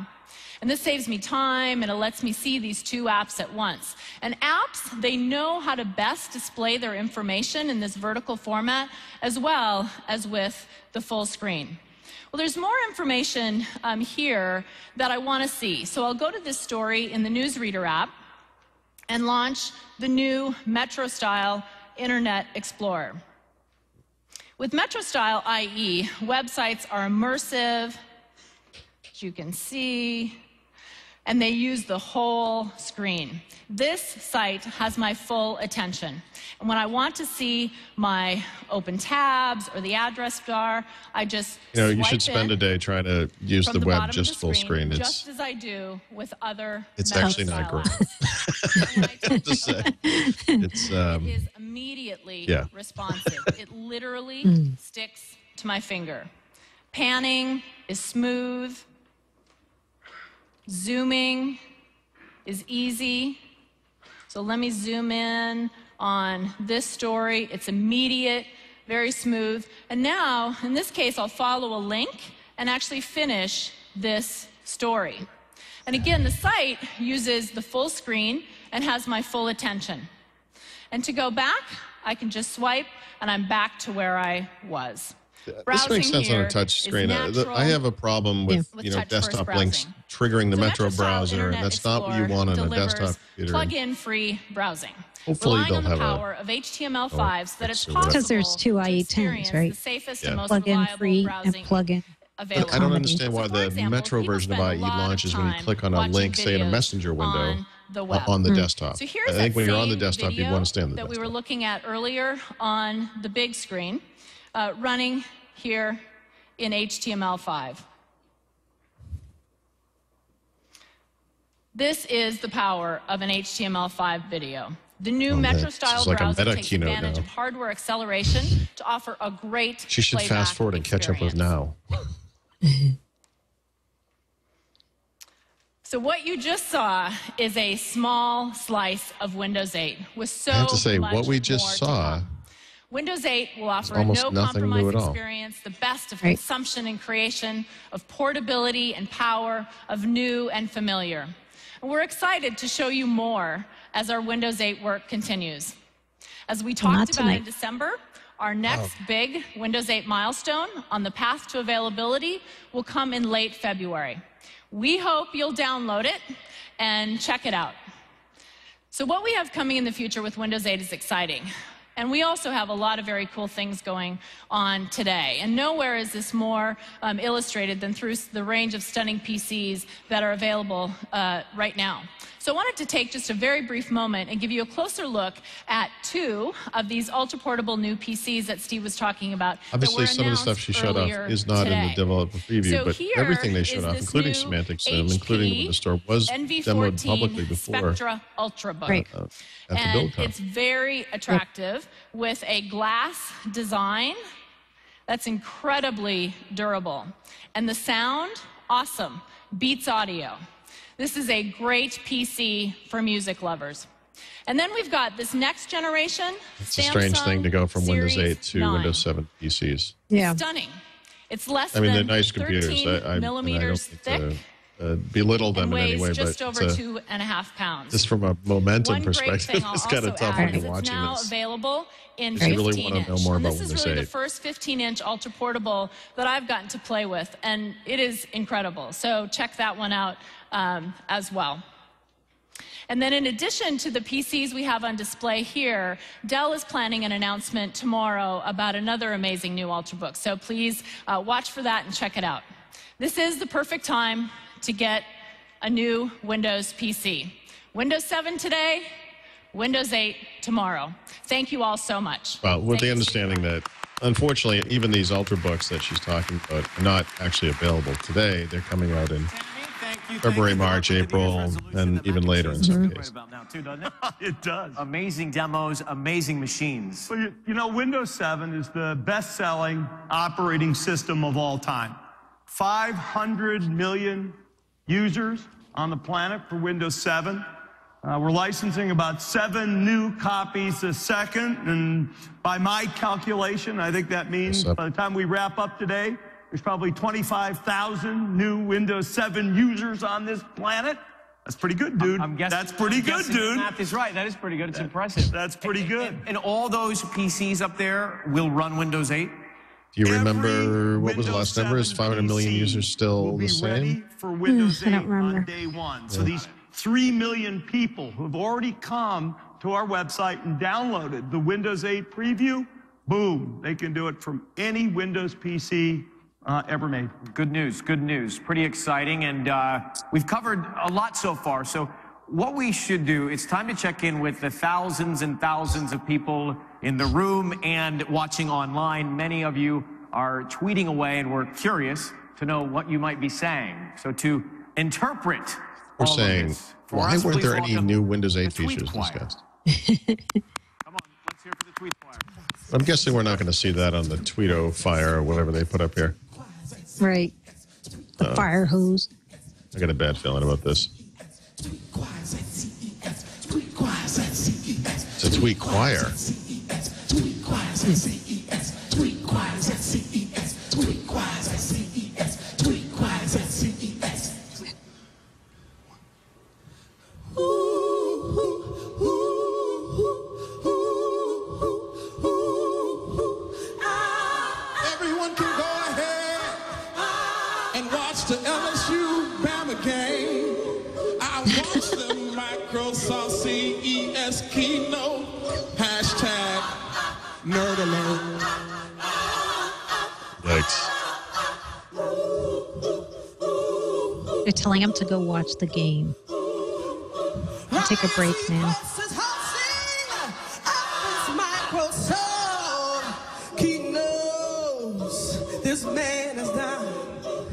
And this saves me time, and it lets me see these two apps at once. And apps, they know how to best display their information in this vertical format, as well as with the full screen. Well, there's more information here that I want to see. So I'll go to this story in the Newsreader app and launch the new Metro-style Internet Explorer. With Metro-style IE, websites are immersive, as you can see, and they use the whole screen. This site has my full attention. And when I want to see my open tabs or the address bar, I just you should spend a day trying to use the web just full screen. Just as I do with other It's actually not great. It is immediately responsive. It literally sticks to my finger. Panning is smooth. Zooming is easy. So let me zoom in on this story. It's immediate, very smooth. And now, in this case, I'll follow a link and actually finish this story. And again, the site uses the full screen and has my full attention. And to go back, I can just swipe, and I'm back to where I was. This makes sense on a touch screen. I have a problem with desktop links triggering the Metro browser, and that's not what you want on a desktop computer. Plug-in free browsing. Hopefully they'll have power of HTML5 so that it's possible because there's two IE10s, right? The safest and most plug-in free and plug-in. I don't understand why the Metro version of IE launches when you click on a link, say in a messenger window, on the desktop. So here's I think when you're on the desktop, you'd want to stay on the that desktop. we were looking at earlier on the big screen, running here in HTML5. This is the power of an HTML5 video. The new Metro-style browser takes advantage of hardware acceleration to offer a great She should fast forward and catch up with now. So what you just saw is a small slice of Windows 8 with so I have to say, much what we just saw, Windows 8 will offer a almost nothing new no-compromise at all. experience, the best of consumption and creation, of portability and power, of new and familiar. And we're excited to show you more as our Windows 8 work continues. As we talked about in December, our next big Windows 8 milestone on the path to availability will come in late February. We hope you'll download it and check it out. So what we have coming in the future with Windows 8 is exciting. And we also have a lot of very cool things going on today. And nowhere is this more illustrated than through the range of stunning PCs that are available right now. So I wanted to take just a very brief moment and give you a closer look at two of these ultra-portable new PCs that Steve was talking about. Obviously, some of the stuff she showed off is not in the developer preview, but everything they showed off, including Semantic Sim, including the store, was demoed publicly before. Spectra Ultrabook. And it's very attractive with a glass design that's incredibly durable. And the sound, awesome, beats audio. This is a great PC for music lovers. And then we've got this next generation. It's a strange thing to go from Windows 8 to Windows 7 PCs. Yeah. Stunning. It's less they're than nice computers. 13 millimeters thick. Belittle them in any way, just but over 2.5 pounds. Just from a momentum perspective, it's kind of tough when you're watching now this. Available in If you really want to know more about Windows 8. This is really the first 15-inch ultra portable that I've gotten to play with, and it is incredible. So check that one out as well. And then in addition to the PCs we have on display here, Dell is planning an announcement tomorrow about another amazing new Ultrabook. So please watch for that and check it out. This is the perfect time to get a new Windows PC. Windows 7 today, Windows 8 tomorrow. Thank you all so much. Well, with the understanding that, unfortunately, even these Ultrabooks that she's talking about are not actually available today. They're coming out in February, March, April, and even later in some cases. It does. Amazing demos, amazing machines. Well, you know, Windows 7 is the best-selling operating system of all time. 500 million users on the planet for Windows 7. We're licensing about 7 new copies a second, and by my calculation, I think that means by the time we wrap up today, there's probably 25,000 new Windows 7 users on this planet. That's pretty good, dude. I'm guessing, that's pretty good, dude. The math is right. That is pretty good. It's impressive. That's pretty good. And all those PCs up there will run Windows 8? Do you remember what was the last number? Is 500 million users still the same? For Windows 8 I don't remember. on day one. So these 3 million people who have already come to our website and downloaded the Windows 8 preview, boom, they can do it from any Windows PC ever made. Good news, good news. Pretty exciting, and we've covered a lot so far. So what we should do, it's time to check in with the thousands and thousands of people in the room and watching online. Many of you are tweeting away, and we're curious to know what you might be saying. So to interpret We're all saying, of this, for why us, weren't please there any welcome new Windows 8 the Tweet features Choir. discussed? Come on, let's hear for the Tweet Choir. I'm guessing we're not going to see that on the Tweeto Fire or whatever they put up here. Right. The fire hose. I got a bad feeling about this. It's a tweet choir. Everyone can go ahead and watch the LSU Ballmer game. I watched the Microsoft CES Keynote. Hashtag Nerd Alert. Yikes. They're telling him to go watch the game. I'll take a break now.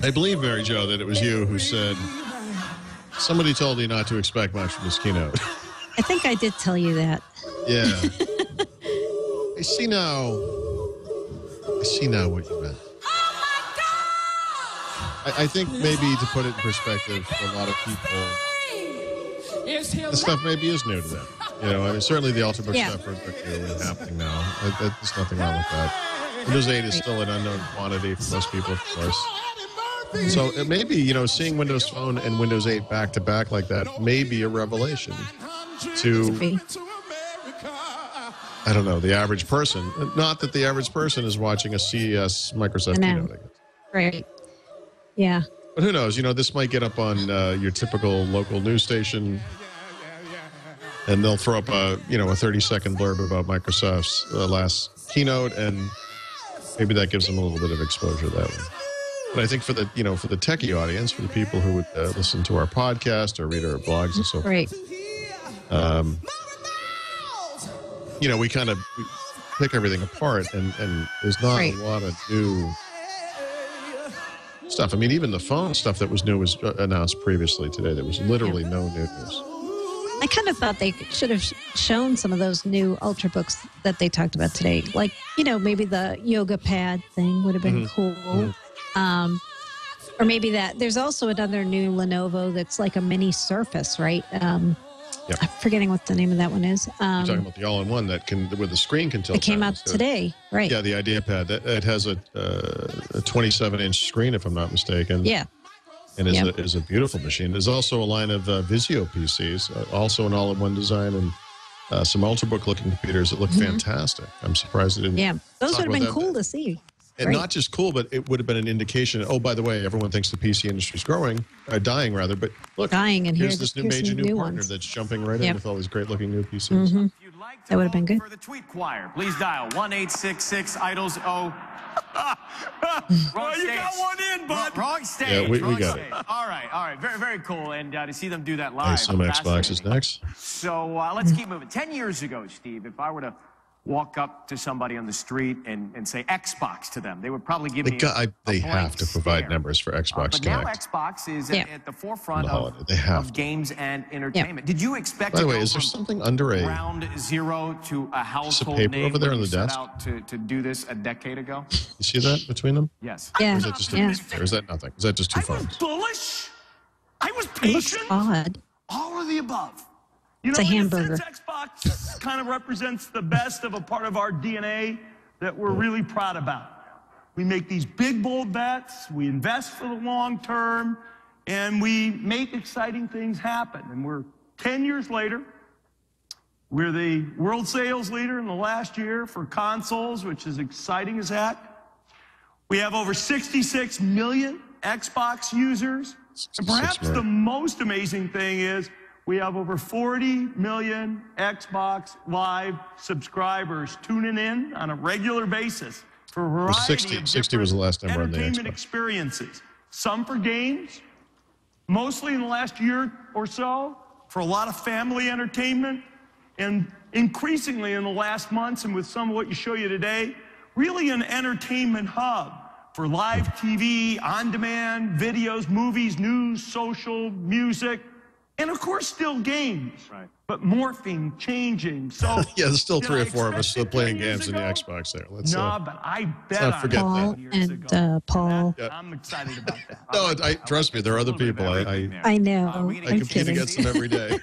I believe, Mary Jo, that it was you who said somebody told you not to expect much from this keynote. I think I did tell you that. Yeah. I see now what you meant. I think maybe to put it in perspective for a lot of people, this stuff maybe is new to them. You know, I mean, certainly the Ultrabook stuff are new and happening now. There's nothing wrong with that. Windows 8 is still an unknown quantity for most people, of course. So it may be, you know, seeing Windows Phone and Windows 8 back to back like that may be a revelation to, I don't know, the average person. Not that the average person is watching a CES Microsoft keynote, I guess. Right. Yeah. But who knows? You know, this might get up on your typical local news station, and they'll throw up a 30-second blurb about Microsoft's last keynote, and maybe that gives them a little bit of exposure that way. But I think for the techie audience, for the people who would listen to our podcast or read our blogs and so forth, right. We kind of pick everything apart, and there's not a lot of new stuff. I mean, even the phone stuff that was new was announced previously today. There was literally no news. I kind of thought they should have shown some of those new Ultrabooks that they talked about today. Like, maybe the yoga pad thing would have been cool. Or maybe that. There's also another new Lenovo that's like a mini Surface, right? I'm forgetting what the name of that one is. You're talking about the all-in-one where the screen can tilt. It came out today, right? Yeah, the IdeaPad. It has a 27-inch screen, if I'm not mistaken. Yeah. And is a beautiful machine. There's also a line of Vizio PCs, also an all-in-one design, and some Ultrabook-looking computers that look fantastic. I'm surprised it didn't. Yeah, those would have been cool to see. And not just cool, but it would have been an indication. Oh, by the way, everyone thinks the PC industry is dying rather. But look, here's this major new partner that's jumping right in with all these great-looking new PCs. That would have been good. For the Tweet Choir, please dial 1-866-IDOLS-O. Well, you got one in, bud. Wrong stage. Yeah, we got it. All right. Very, very cool. And to see them do that I live. assume Xbox is next. So let's keep moving. 10 years ago, Steve, if I were to walk up to somebody on the street and say Xbox to them, they would probably give me they have to provide numbers for Xbox but Kinect. now Xbox is at the forefront of games and entertainment. Yeah. Did you expect By the way, is there something under a ground zero to a household paper name over there on the set desk? out to do this a decade ago? You see that between them? Yes. Yeah. Or is that just or is that nothing? Is that just two phones? Bullish. I was It looks patient. odd. All of the above. It's a hamburger. In a sense, Xbox kind of represents the best of a part of our DNA that we're really proud about. We make these big, bold bets. We invest for the long term. And we make exciting things happen. And we're 10 years later. We're the world sales leader in the last year for consoles, which is exciting as heck. We have over 66 million Xbox users. And perhaps the most amazing thing is we have over 40 million Xbox Live subscribers tuning in on a regular basis for a variety of 60 was the last time we're on the entertainment Xbox. experiences. Some for games, mostly in the last year or so, for a lot of family entertainment, and increasingly in the last months, and with some of what you show you today, really an entertainment hub for live TV, on-demand, videos, movies, news, social, music, and of course still games, but morphing, changing. So yeah, there's still did 3 I or 4 of us expect still it playing 10 years games in the ago? Xbox there. Let's No, but I bet not forget Paul and Paul. I'm excited about that. No, trust me, there are other people. I know. I I'm compete kidding. against them every day.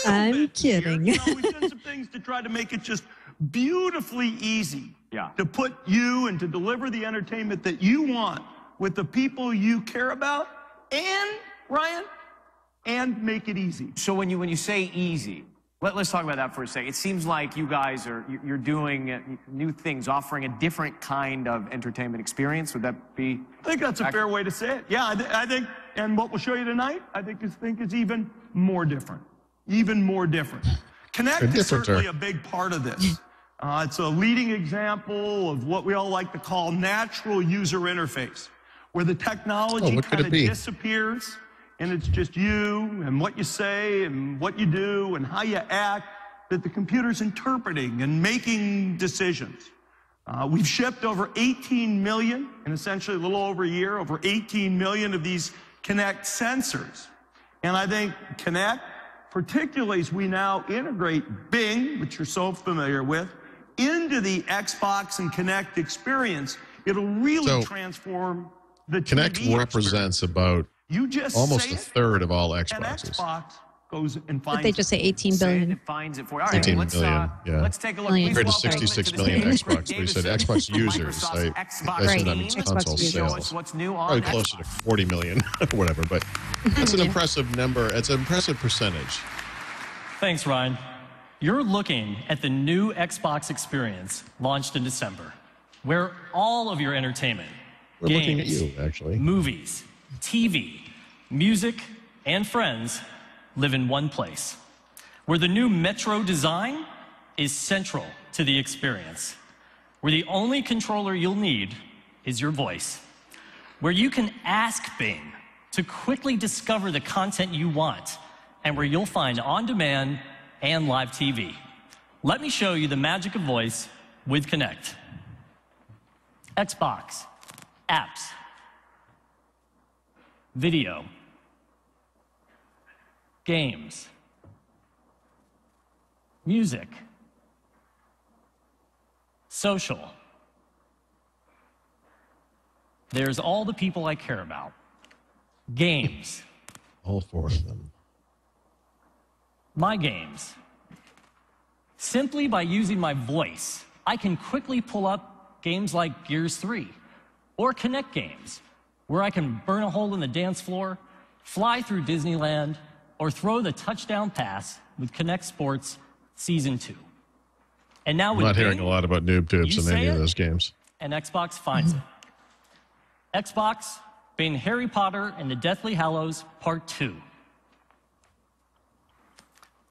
I'm kidding. You know, we've done some things to try to make it just beautifully easy to put you and to deliver the entertainment that you want with the people you care about, and Ryan, and make it easy. So when you say easy, let's talk about that for a second. It seems like you guys you're doing new things, offering a different kind of entertainment experience. Would that be? I think that's a fair way to say it. Yeah, I think, and what we'll show you tonight, I think is even more different. Even more different. Kinect is certainly a big part of this. It's a leading example of what we all like to call natural user interface, where the technology kind of disappears, and it's just you and what you say and what you do and how you act that the computer's interpreting and making decisions. We've shipped over 18 million, in essentially a little over a year, over 18 million of these Kinect sensors. And I think Kinect, particularly as we now integrate Bing, which you're so familiar with, into the Xbox and Kinect experience, it'll really transform the Kinect TV represents about almost a third of all Xboxes. And Xbox goes and finds Did they just say 18 billion? It finds it for you. All right, 18 let's, million, yeah. Let's take a look. Million. Compared to Please welcome 66 to the million stage, Xbox, but he said Xbox users. I assume that means console sales. What's new on Probably closer to 40 million or whatever, but that's an impressive number. It's an impressive percentage. Thanks, Ryan. You're looking at the new Xbox experience launched in December, where all of your entertainment, We're games, looking at you, actually. movies, TV, music, and friends live in one place, where the new Metro design is central to the experience, where the only controller you'll need is your voice, where you can ask Bing to quickly discover the content you want, and where you'll find on-demand and live TV. Let me show you the magic of voice with Kinect. Xbox, apps, video, games, music, social. There's all the people I care about. Games. All 4 of them. My games. Simply by using my voice, I can quickly pull up games like Gears 3 or Kinect games, where I can burn a hole in the dance floor, fly through Disneyland, or throw the touchdown pass with Kinect Sports Season 2. And now I'm with not hearing Bing, a lot about noob tubes you in say any of it, those games. and Xbox finds it. Xbox, being Harry Potter and the Deathly Hallows Part 2.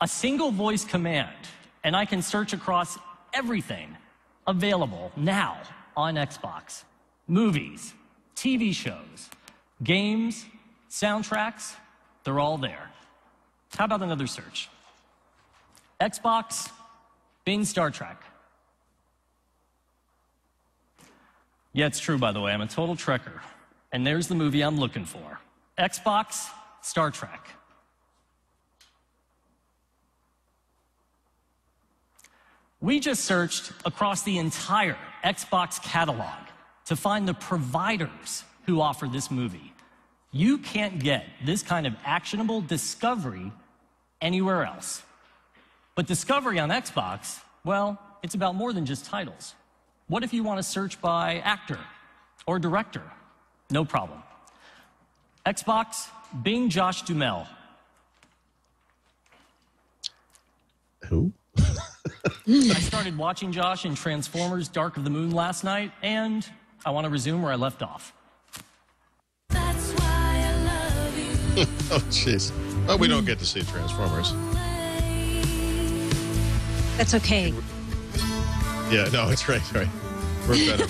A single voice command, and I can search across everything available now on Xbox. Movies, TV shows, games, soundtracks, they're all there. How about another search? Xbox, Bing Star Trek. Yeah, it's true, by the way. I'm a total Trekker. And there's the movie I'm looking for. Xbox, Star Trek. We just searched across the entire Xbox catalog to find the providers who offer this movie. You can't get this kind of actionable discovery anywhere else. But discovery on Xbox, well, it's about more than just titles. What if you want to search by actor or director? No problem. Xbox, Bing Josh Duhamel. Who? I started watching Josh in Transformers Dark of the Moon last night, and I want to resume where I left off. Oh, jeez. Well, we don't get to see Transformers. That's okay. Yeah, no, it's right. We're better.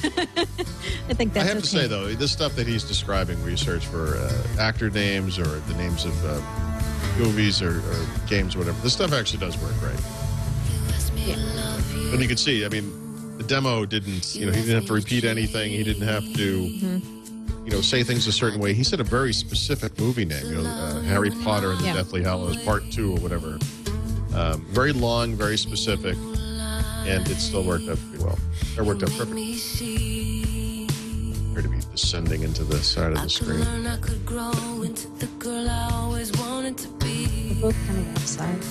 I think that's I have to say, though, this stuff that he's describing, where you search for actor names or the names of movies or games or whatever, this stuff actually does work great. Yeah. And you can see, I mean, the demo didn't, he didn't have to repeat anything. He didn't have to, say things a certain way. He said a very specific movie name, Harry Potter and the Deathly Hallows Part 2 or whatever. Very long, very specific, and it still worked out pretty well. It worked out perfect. Appear to be descending into the side of the screen. We're both kind of outside.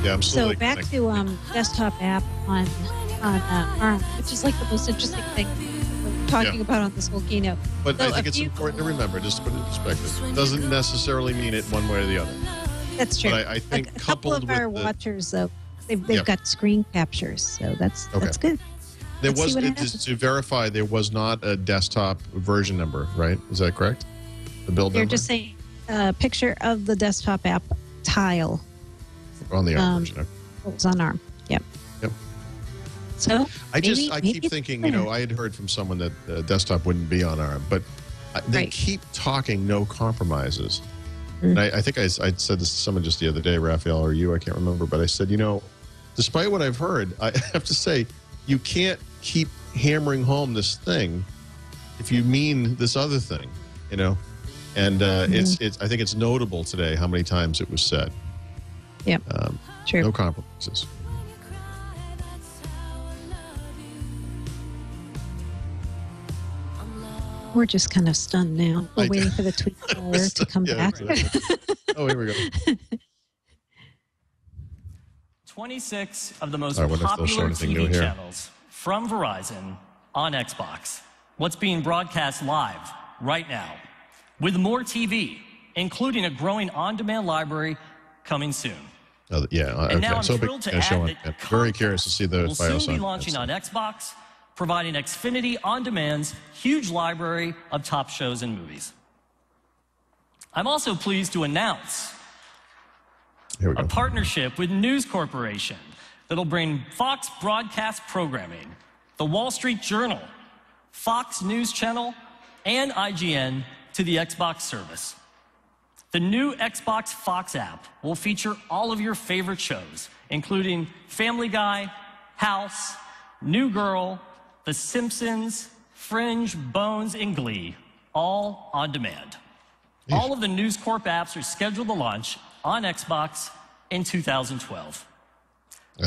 Yeah, I'm slowly So back to desktop app on ARM, which is like the most interesting thing we're talking about on this whole keynote. But so I think it's important to remember, just to put it in perspective, it doesn't necessarily mean it one way or the other. That's true. But I think a couple of our watchers, though, they've got screen captures, so that's good. There was, to verify, there was not a desktop version number, right? Is that correct? The build They're number? just saying a picture of the desktop app tile. On the ARM version. It was on ARM. Yep. So I keep thinking, I had heard from someone that the desktop wouldn't be on ARM, but they keep talking no compromises. And I think I said this to someone just the other day, Raphael, or you, I can't remember, but I said, despite what I've heard, I have to say, you can't keep hammering home this thing if you mean this other thing, And it's I think it's notable today how many times it was said. Yeah, true. No compromises. We're just kind of stunned now. We're waiting for the tweet caller to come back. Exactly. Oh, here we go. 26 of the most popular TV channels from Verizon on Xbox. What's being broadcast live right now, with more TV, including a growing on-demand library coming soon. And now I'm thrilled to add that very curious to see the will soon be launching on Xbox, providing Xfinity On-Demand's huge library of top shows and movies. I'm also pleased to announce a partnership with News Corporation that'll bring Fox broadcast programming, the Wall Street Journal, Fox News Channel, and IGN to the Xbox service. The new Xbox Fox app will feature all of your favorite shows, including Family Guy, House, New Girl, The Simpsons, Fringe, Bones, and Glee, all on demand. All of the News Corp apps are scheduled to launch on Xbox in 2012.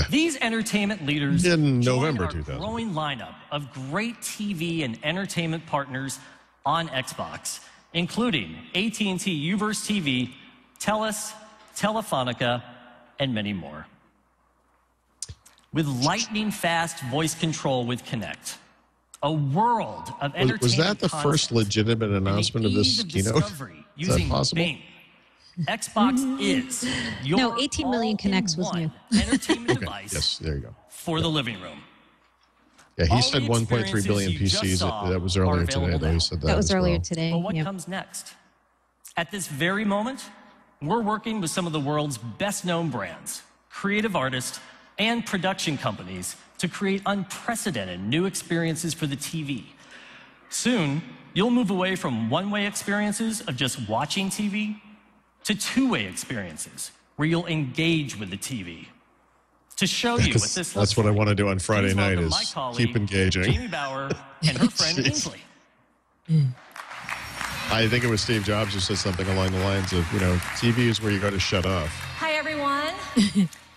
These entertainment leaders in November join our growing lineup of great TV and entertainment partners on Xbox, including AT&T Uverse TV, TELUS, Telefonica, and many more. With lightning-fast voice control with Kinect, a world of entertainment. Was that the first legitimate announcement of this keynote? Is that possible? Bing. Xbox is your 18 million Kinects was new. entertainment device. Yes, there you go. For the living room. Yeah, he said 1.3 billion PCs. That was earlier today. Though he said that was earlier today. But what comes next? At this very moment, we're working with some of the world's best-known brands, creative artists, and production companies to create unprecedented new experiences for the TV. Soon, you'll move away from one-way experiences of just watching TV to two-way experiences where you'll engage with the TV. To show you what this looks That's what I want to do on Friday night is keep engaging. Jamie Bauer and her friend Ainsley. I think it was Steve Jobs who said something along the lines of, TV is where you got to shut off. Hi, everyone.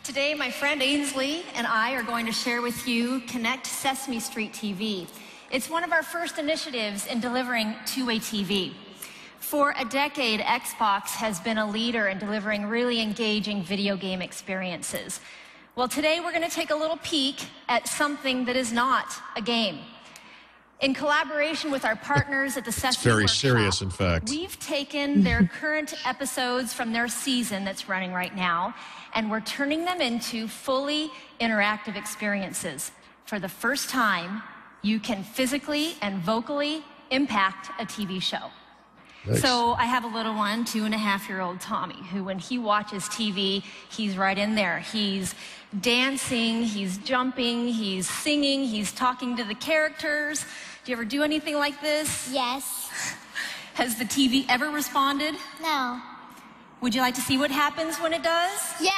Today, my friend Ainsley and I are going to share with you Kinect Sesame Street TV. It's one of our first initiatives in delivering two-way TV. For a decade, Xbox has been a leader in delivering really engaging video game experiences. Well, today we're going to take a little peek at something that is not a game. In collaboration with our partners at the Sesame It's very Workshop, serious, in fact. We've taken their current episodes from their season that's running right now, and we're turning them into fully interactive experiences for the first time, you can physically and vocally impact a TV show. Nice. So I have a little one, 2.5-year-old Tommy, who when he watches TV, he's right in there. He's dancing, he's jumping, he's singing, he's talking to the characters. Do you ever do anything like this? Yes. Has the TV ever responded? No. Would you like to see what happens when it does? Yeah.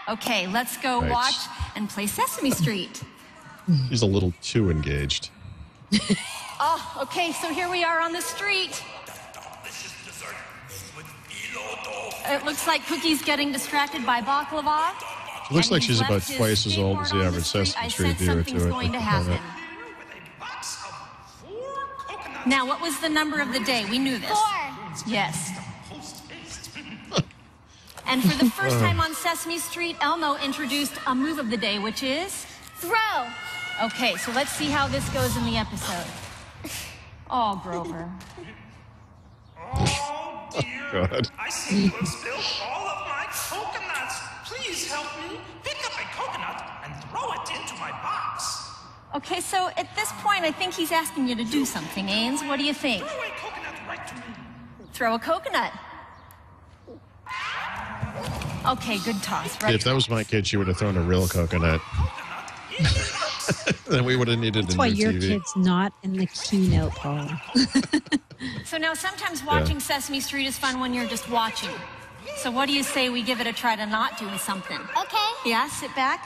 Okay, let's go watch and play Sesame Street. She's a little too engaged. Oh, okay, so here we are on the street. It looks like Cookie's getting distracted by baklava. She looks like she's about twice as old as the average Sesame Street viewer, too. Going to happen. Now, what was the number of the day? We knew this. 4. Yes. And for the first time on Sesame Street, Elmo introduced a move of the day, which is? Throw. Okay, so let's see how this goes in the episode. Oh, Grover. Oh, dear. God. I seem to have spilled all of my coconuts. Please help me pick up a coconut and throw it into my box. Okay, so at this point, I think he's asking you to do something, Ains. What do you think? Throw a coconut right to me. Throw a coconut. Okay, good toss. Right. If that was my kid, she would have thrown a real coconut. Then we would have needed That's a why new your TV. kid's not in the Keynote, Paul. So now sometimes watching Sesame Street is fun when you're just watching. So what do you say we give it a try to not doing something? Okay. Yeah, sit back.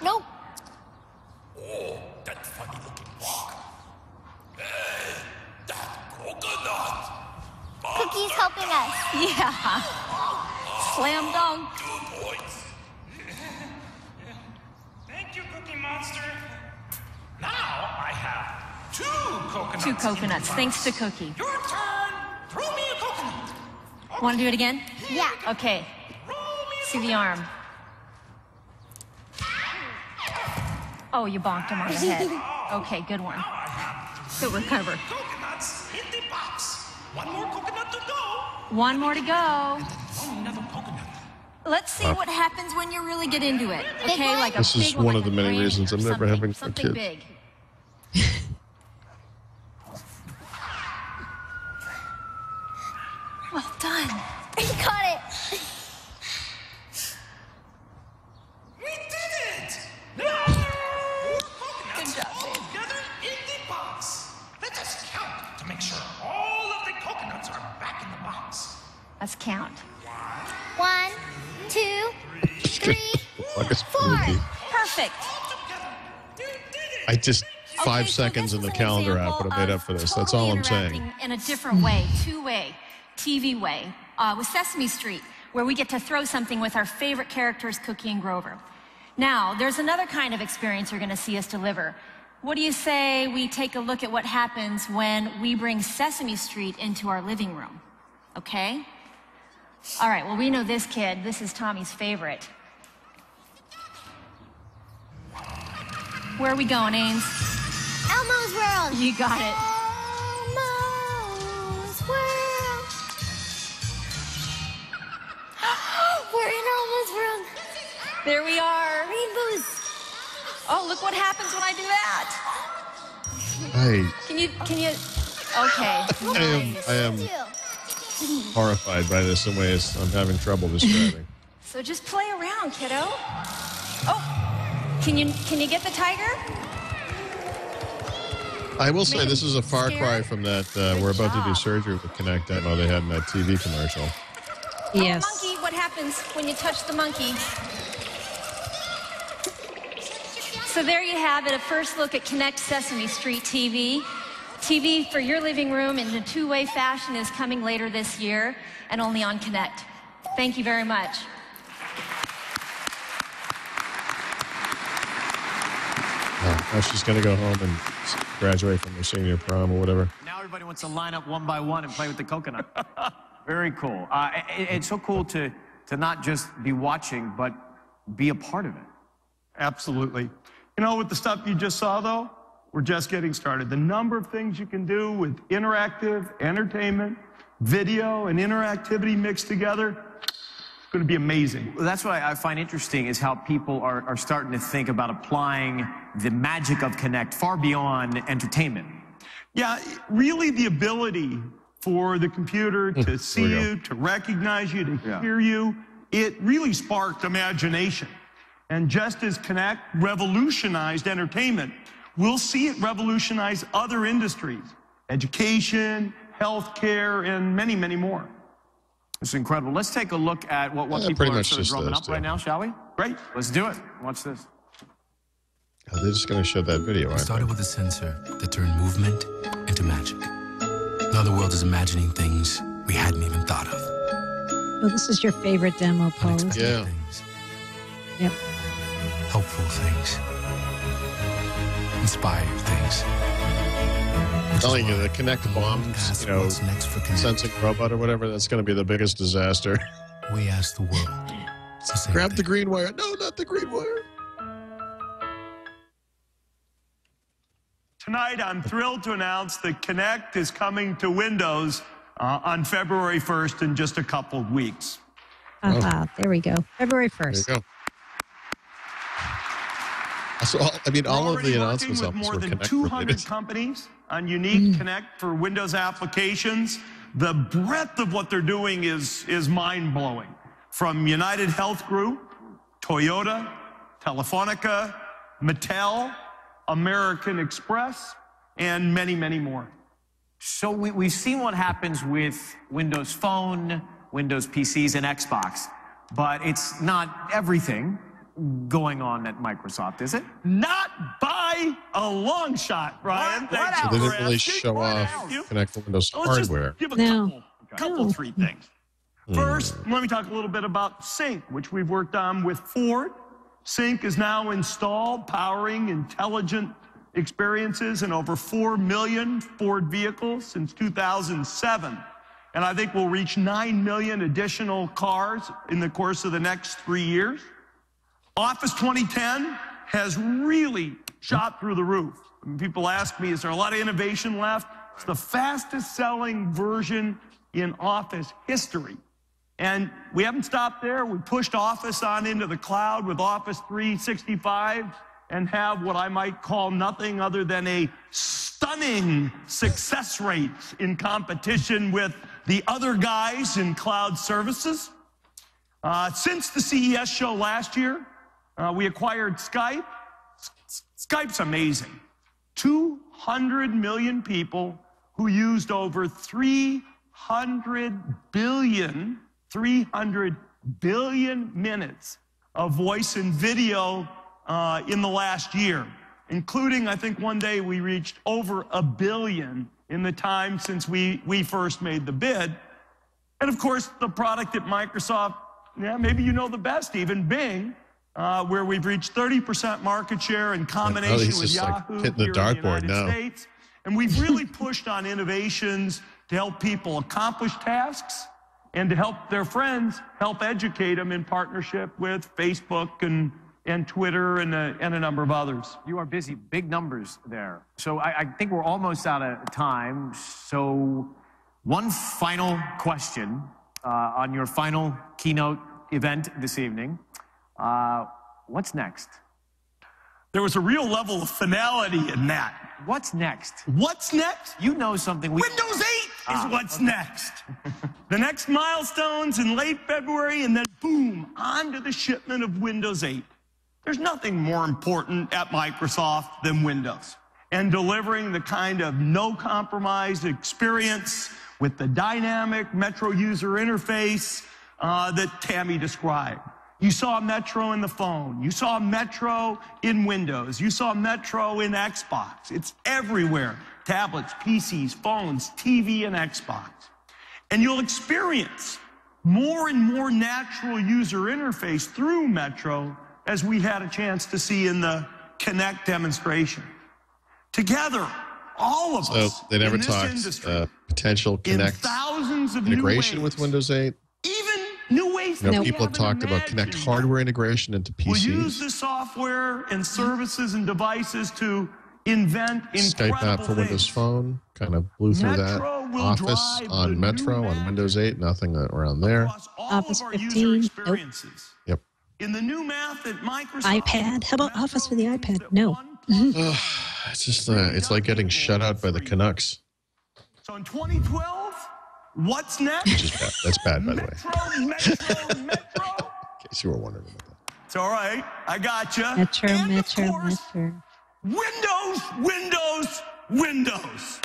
Nope. Oh, that funny looking rock. Hey, that coconut. Cookie's helping us. Yeah. Slam dunk. 2 points. Thank you, Cookie Monster. Now I have 2 coconuts. 2 coconuts, thanks to Cookie. Your turn. Throw me a coconut. Want to do it again? Yeah. Okay. See the arm. Oh, you bonked him on the head. Okay, good one. Good recover. Coconuts in the box. 1 more coconut to go. 1 more to go. Another coconut. Let's see what happens when you really get into it. Okay, like a This is big one like of the a many granny reasons or I'm never something- having a something kid. big. Well done. You caught it. We did it! Now, Good job, babe. together in the box. Let us count to make sure all of the coconuts are back in the box. Let's count. 1, 2, 3, Like a 4. spooky. Perfect. I just Okay, 5 so seconds this in the is an calendar app example would have made of up for this. That's totally all I'm saying. interacting in a different way, 2-way, TV way, with Sesame Street, where we get to throw something with our favorite characters, Cookie and Grover. Now, there's another kind of experience you're going to see us deliver. What do you say we take a look at what happens when we bring Sesame Street into our living room? Okay? All right, well, we know this kid. This is Tommy's favorite. Where are we going, Ains? Elmo's World. You got it. Elmo's World. We're in Elmo's World. There we are. Rainbows. Oh, look what happens when I do that. Can you, okay. I am horrified by this in ways I'm having trouble describing. So just play around, kiddo. Oh, can you get the tiger? I will say this is a far cry from that we're about to do surgery with Kinect demo they had in that TV commercial. Yes. Oh, monkey, what happens when you touch the monkey? So there you have it, a first look at Kinect Sesame Street TV. TV for your living room in a 2-way fashion is coming later this year and only on Kinect. Thank you very much. Now she's going to go home and graduate from her senior prom or whatever. Now everybody wants to line up 1 by 1 and play with the coconut. Very cool. It's so cool to not just be watching, but be a part of it. Absolutely. You know, with the stuff you just saw, though, we're just getting started. The number of things you can do with interactive entertainment, video, and interactivity mixed together. It's going to be amazing. Well, that's what I find interesting is how people are starting to think about applying the magic of Kinect far beyond entertainment. Yeah, really the ability for the computer to see you, to recognize you, to hear you, it really sparked imagination. And just as Kinect revolutionized entertainment, we'll see it revolutionize other industries, education, healthcare, and many, many more. It's incredible. Let's take a look at what people are sort of drumming up right now, shall we? Great. Let's do it. Watch this. Oh, they're just going to show that video. It started with a sensor that turned movement into magic. Now the world is imagining things we hadn't even thought of. Oh, this is your favorite demo, Paul. Unexpected things. Yep. Helpful things. Inspired things. I'm telling you, the Kinect bombs, you know, sensing robot or whatever, that's going to be the biggest disaster. We asked the world. Grab the green wire. No, not the green wire. Tonight, I'm thrilled to announce that Kinect is coming to Windows on February 1st in just a couple of weeks. There we go. February 1st. There you go. So, I mean, all of the announcements with more than 200 companies on unique Kinect for Windows applications. The breadth of what they're doing is mind-blowing. From United Health Group, Toyota, Telefonica, Mattel, American Express, and many, many more. So we've seen what happens with Windows Phone, Windows PCs, and Xbox, but it's not everything going on at Microsoft, is it? Not by a long shot, Ryan. So they didn't really show off Kinect for Windows hardware. Give a couple, three things. First, let me talk a little bit about Sync, which we've worked on with Ford. Sync is now installed, powering intelligent experiences in over 4 million Ford vehicles since 2007. And I think we'll reach 9 million additional cars in the course of the next 3 years. Office 2010 has really shot through the roof. When people ask me, is there a lot of innovation left? It's the fastest selling version in Office history. And we haven't stopped there. We pushed Office on into the cloud with Office 365 and have what I might call nothing other than a stunning success rate in competition with the other guys in cloud services. Since the CES show last year, we acquired Skype. Skype's amazing. 200 million people who used over 300 billion minutes of voice and video in the last year, including, I think one day we reached over 1 billion in the time since we first made the bid. And of course, the product at Microsoft, maybe you know the best, even Bing, where we've reached 30% market share in combination with Yahoo hitting the dartboard now. States. And we've really pushed on innovations to help people accomplish tasks and to help their friends help educate them in partnership with Facebook and Twitter and a number of others. You are busy. Big numbers there. So I think we're almost out of time. So one final question on your final keynote event this evening. What's next? There was a real level of finality in that. What's next? What's next? You know something. Windows 8 is what's next. The next milestones in late February, and then boom, on to the shipment of Windows 8. There's nothing more important at Microsoft than Windows and delivering the kind of no-compromise experience with the dynamic Metro user interface that Tammy described. You saw Metro in the phone. You saw Metro in Windows. You saw Metro in Xbox. It's everywhere. Tablets, PCs, phones, TV, and Xbox. And you'll experience more and more natural user interface through Metro, as we had a chance to see in the Kinect demonstration. Together, all of us they never in this talked industry, potential Kinect integration with Windows 8. New ways you know, people have talked about Kinect hardware integration into PCs. We'll use the software and services and devices to invent incredible Skype app for Windows Phone kind of blew through that. Metro Office on Metro on Windows 8, nothing around there. Office 15. Nope. Yep. In the new math that Microsoft iPad. How about Office for the iPad? No. It's just it's like getting shut out by the Canucks. So in 2012, what's next? Which is bad. That's bad, by the way. Metro. In case you were wondering about that. It's all right. I got you. Metro. Windows.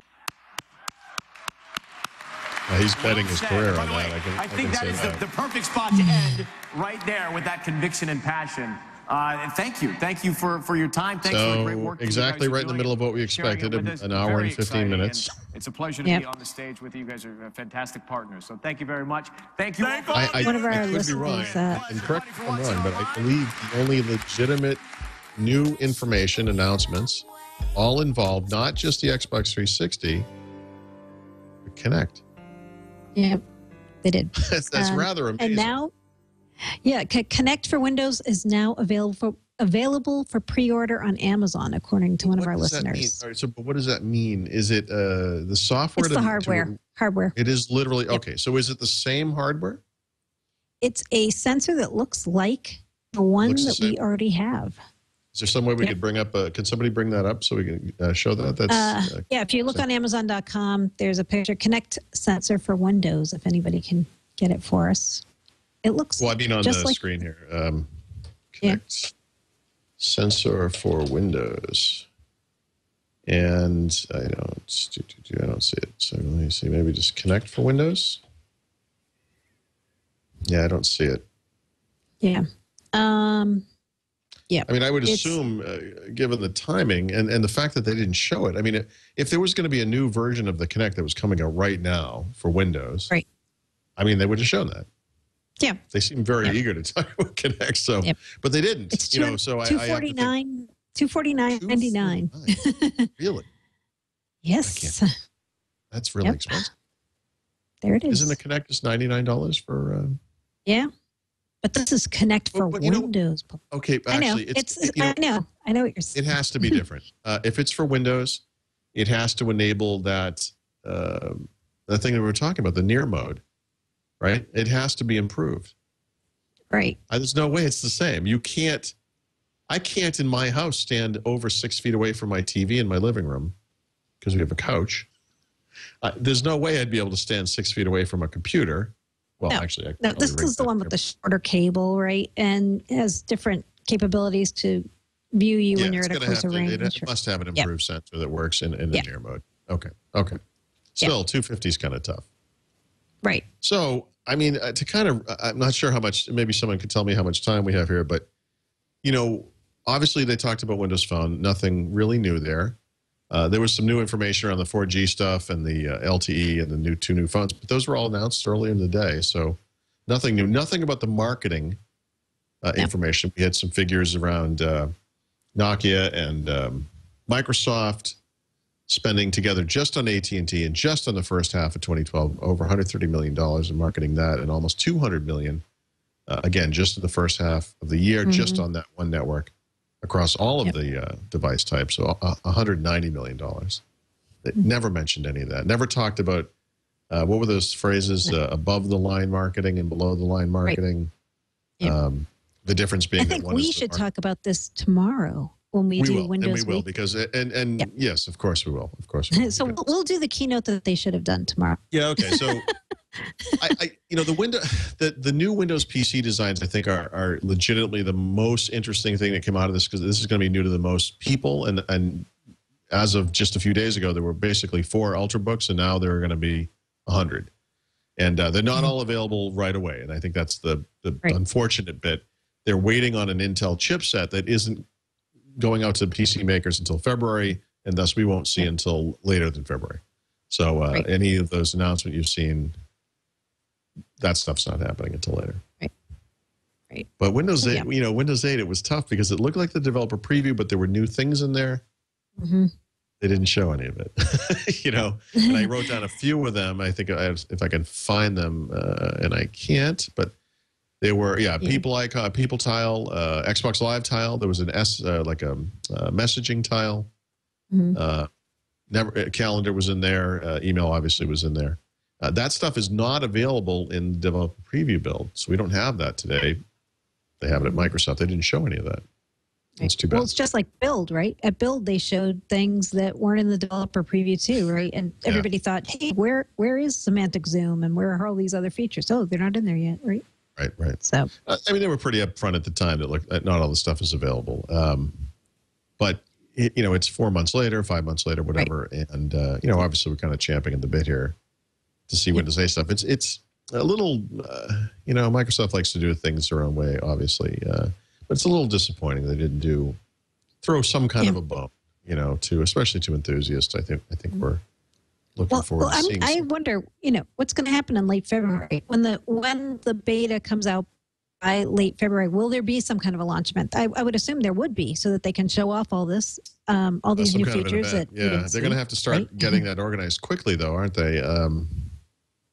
He's betting his career on that. I think that is the perfect spot to end right there with that conviction and passion. Thank you for your time. Thanks for the great work. Exactly right in the middle of what we expected, an hour and 15 minutes. It's a pleasure to be on the stage with you. You guys are fantastic partners. So thank you very much. Thank you. One of our I could be wrong, and correct me if I'm wrong, but I believe the only legitimate new information announcements all involved not just the Xbox 360, but Kinect. Yeah, they did. That's rather amazing. And now, Kinect for Windows is now available for pre-order on Amazon, according to one of our listeners. All right, so, but what does that mean? Is it the software? It's the hardware. Hardware. It is literally okay. So, is it the same hardware? It's a sensor that looks like the one that we already have. Is there some way we could bring up? Can somebody bring that up so we can show that? That's if you look on Amazon.com, there's a picture Kinect sensor for Windows. If anybody can get it for us, it looks. Well, I mean on the screen here. Kinect sensor for Windows, and I don't see it. So let me see. Maybe just Kinect for Windows. Yeah, I don't see it. Yeah. Yeah. I mean, I would assume, given the timing and the fact that they didn't show it, I mean, if there was going to be a new version of the Kinect that was coming out right now for Windows, right? I mean, they would have shown that. Yeah. They seem very eager to talk about Kinect, so, but they didn't. It's so $249.99. Really? Yes. That's really expensive. There it is. Isn't the Kinect just $99 for? Yeah. But this is Kinect for Windows. Okay, actually, I know what you're saying. It has to be different. If it's for Windows, it has to enable that the thing that we were talking about, the near mode, right? It has to be improved. Right. There's no way it's the same. I can't in my house stand over 6 feet away from my TV in my living room because we have a couch. There's no way I'd be able to stand 6 feet away from a computer. Well, actually, this is the one with the shorter cable, right? And it has different capabilities to view you when you're at a closer range. It must have an improved sensor that works in the near mode. Okay. Still, 250 is kind of tough. Right. So, I mean, I'm not sure how much, maybe someone could tell me how much time we have here, but, obviously they talked about Windows Phone, nothing really new there. There was some new information around the 4G stuff and the LTE and the two new phones, but those were all announced earlier in the day. So nothing new, nothing about the marketing information. We had some figures around Nokia and Microsoft spending together just on AT&T and just on the first half of 2012, over $130 million in marketing that, and almost $200 million, again, just in the first half of the year, just on that one network. Across all of the device types, so $190 million. They never mentioned any of that. Never talked about, what were those phrases, above-the-line marketing and below-the-line marketing? Right. The difference being I think we should talk about this tomorrow when we do Windows and we will, Week. because, yes, of course we will. Of course we will. So we'll do the keynote that they should have done tomorrow. Yeah, okay, so... the new Windows PC designs, I think, are legitimately the most interesting thing that came out of this, because this is going to be new to the most people. And as of just a few days ago, there were basically 4 Ultrabooks, and now there are going to be 100. And they're not all available right away. And I think that's the unfortunate bit. They're waiting on an Intel chipset that isn't going out to PC makers until February, and thus we won't see until later than February. So any of those announcements you've seen, that stuff's not happening until later. Right. But Windows 8, Windows 8, it was tough because it looked like the developer preview, but there were new things in there. Mm-hmm. They didn't show any of it, And I wrote down a few of them. I think if I can find them, and I can't, but they were, people icon, people tile, Xbox Live tile. There was an like a messaging tile. Mm-hmm. Calendar was in there. Email obviously was in there. That stuff is not available in the developer preview build, so we don't have that today. They have it at Microsoft. They didn't show any of that. It's too bad. Well, it's just like Build, right? At Build, they showed things that weren't in the developer preview too, right? And everybody thought, hey, where is semantic zoom and where are all these other features? Oh, they're not in there yet, right? Right. So, I mean, they were pretty upfront at the time that not all the stuff is available. But it's 4 months later, 5 months later, whatever. Right. And obviously we're kind of champing at the bit here to see Windows 8 stuff. It's a little, Microsoft likes to do things their own way, obviously. But it's a little disappointing they didn't throw some kind of a bone, especially to enthusiasts. I think we're looking forward to seeing. I wonder, what's going to happen in late February when the beta comes out by late February. Will there be some kind of a launch event? I would assume there would be, so that they can show off all this, all these new features. They're going to have to start getting that organized quickly, though, aren't they?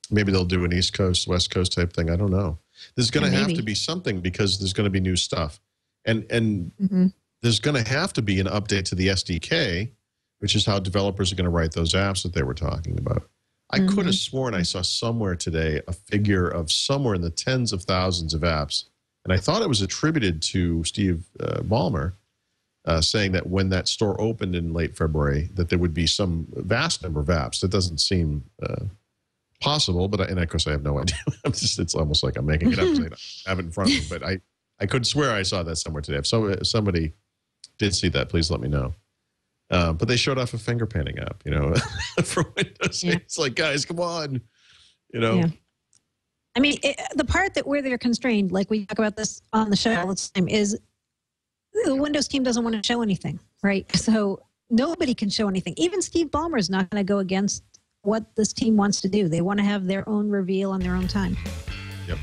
Maybe they'll do an East Coast, West Coast type thing. I don't know. There's going to have to be something because there's going to be new stuff. And there's going to have to be an update to the SDK, which is how developers are going to write those apps that they were talking about. I could have sworn I saw somewhere today a figure of somewhere in the tens of thousands of apps, and I thought it was attributed to Steve Ballmer, saying that when that store opened in late February, that there would be some vast number of apps. That doesn't seem possible, but and of course I have no idea. It's almost like I'm making it up because I have it in front of me, but I could swear I saw that somewhere today. If somebody did see that, please let me know. But they showed off a finger painting app, for Windows. Yeah. It's like, guys, come on, Yeah. I mean, the part where they're constrained, like we talk about this on the show all the time, is the Windows team doesn't want to show anything, right? So nobody can show anything. Even Steve Ballmer is not going to go against what this team wants to do. They want to have their own reveal on their own time. Yep.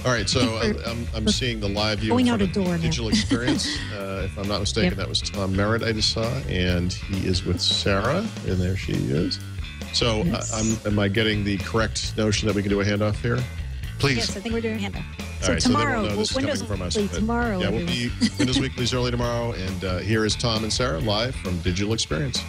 All right, so I'm seeing the live view going out a door Digital Experience. If I'm not mistaken, that was Tom Merritt I just saw, and he is with Sarah, and there she is. So am I getting the correct notion that we can do a handoff here? Please. Yes, I think we're doing a handoff. So right, tomorrow, Windows Weekly tomorrow. Yeah, we'll be Windows Weekly's early tomorrow, and here is Tom and Sarah live from Digital Experience.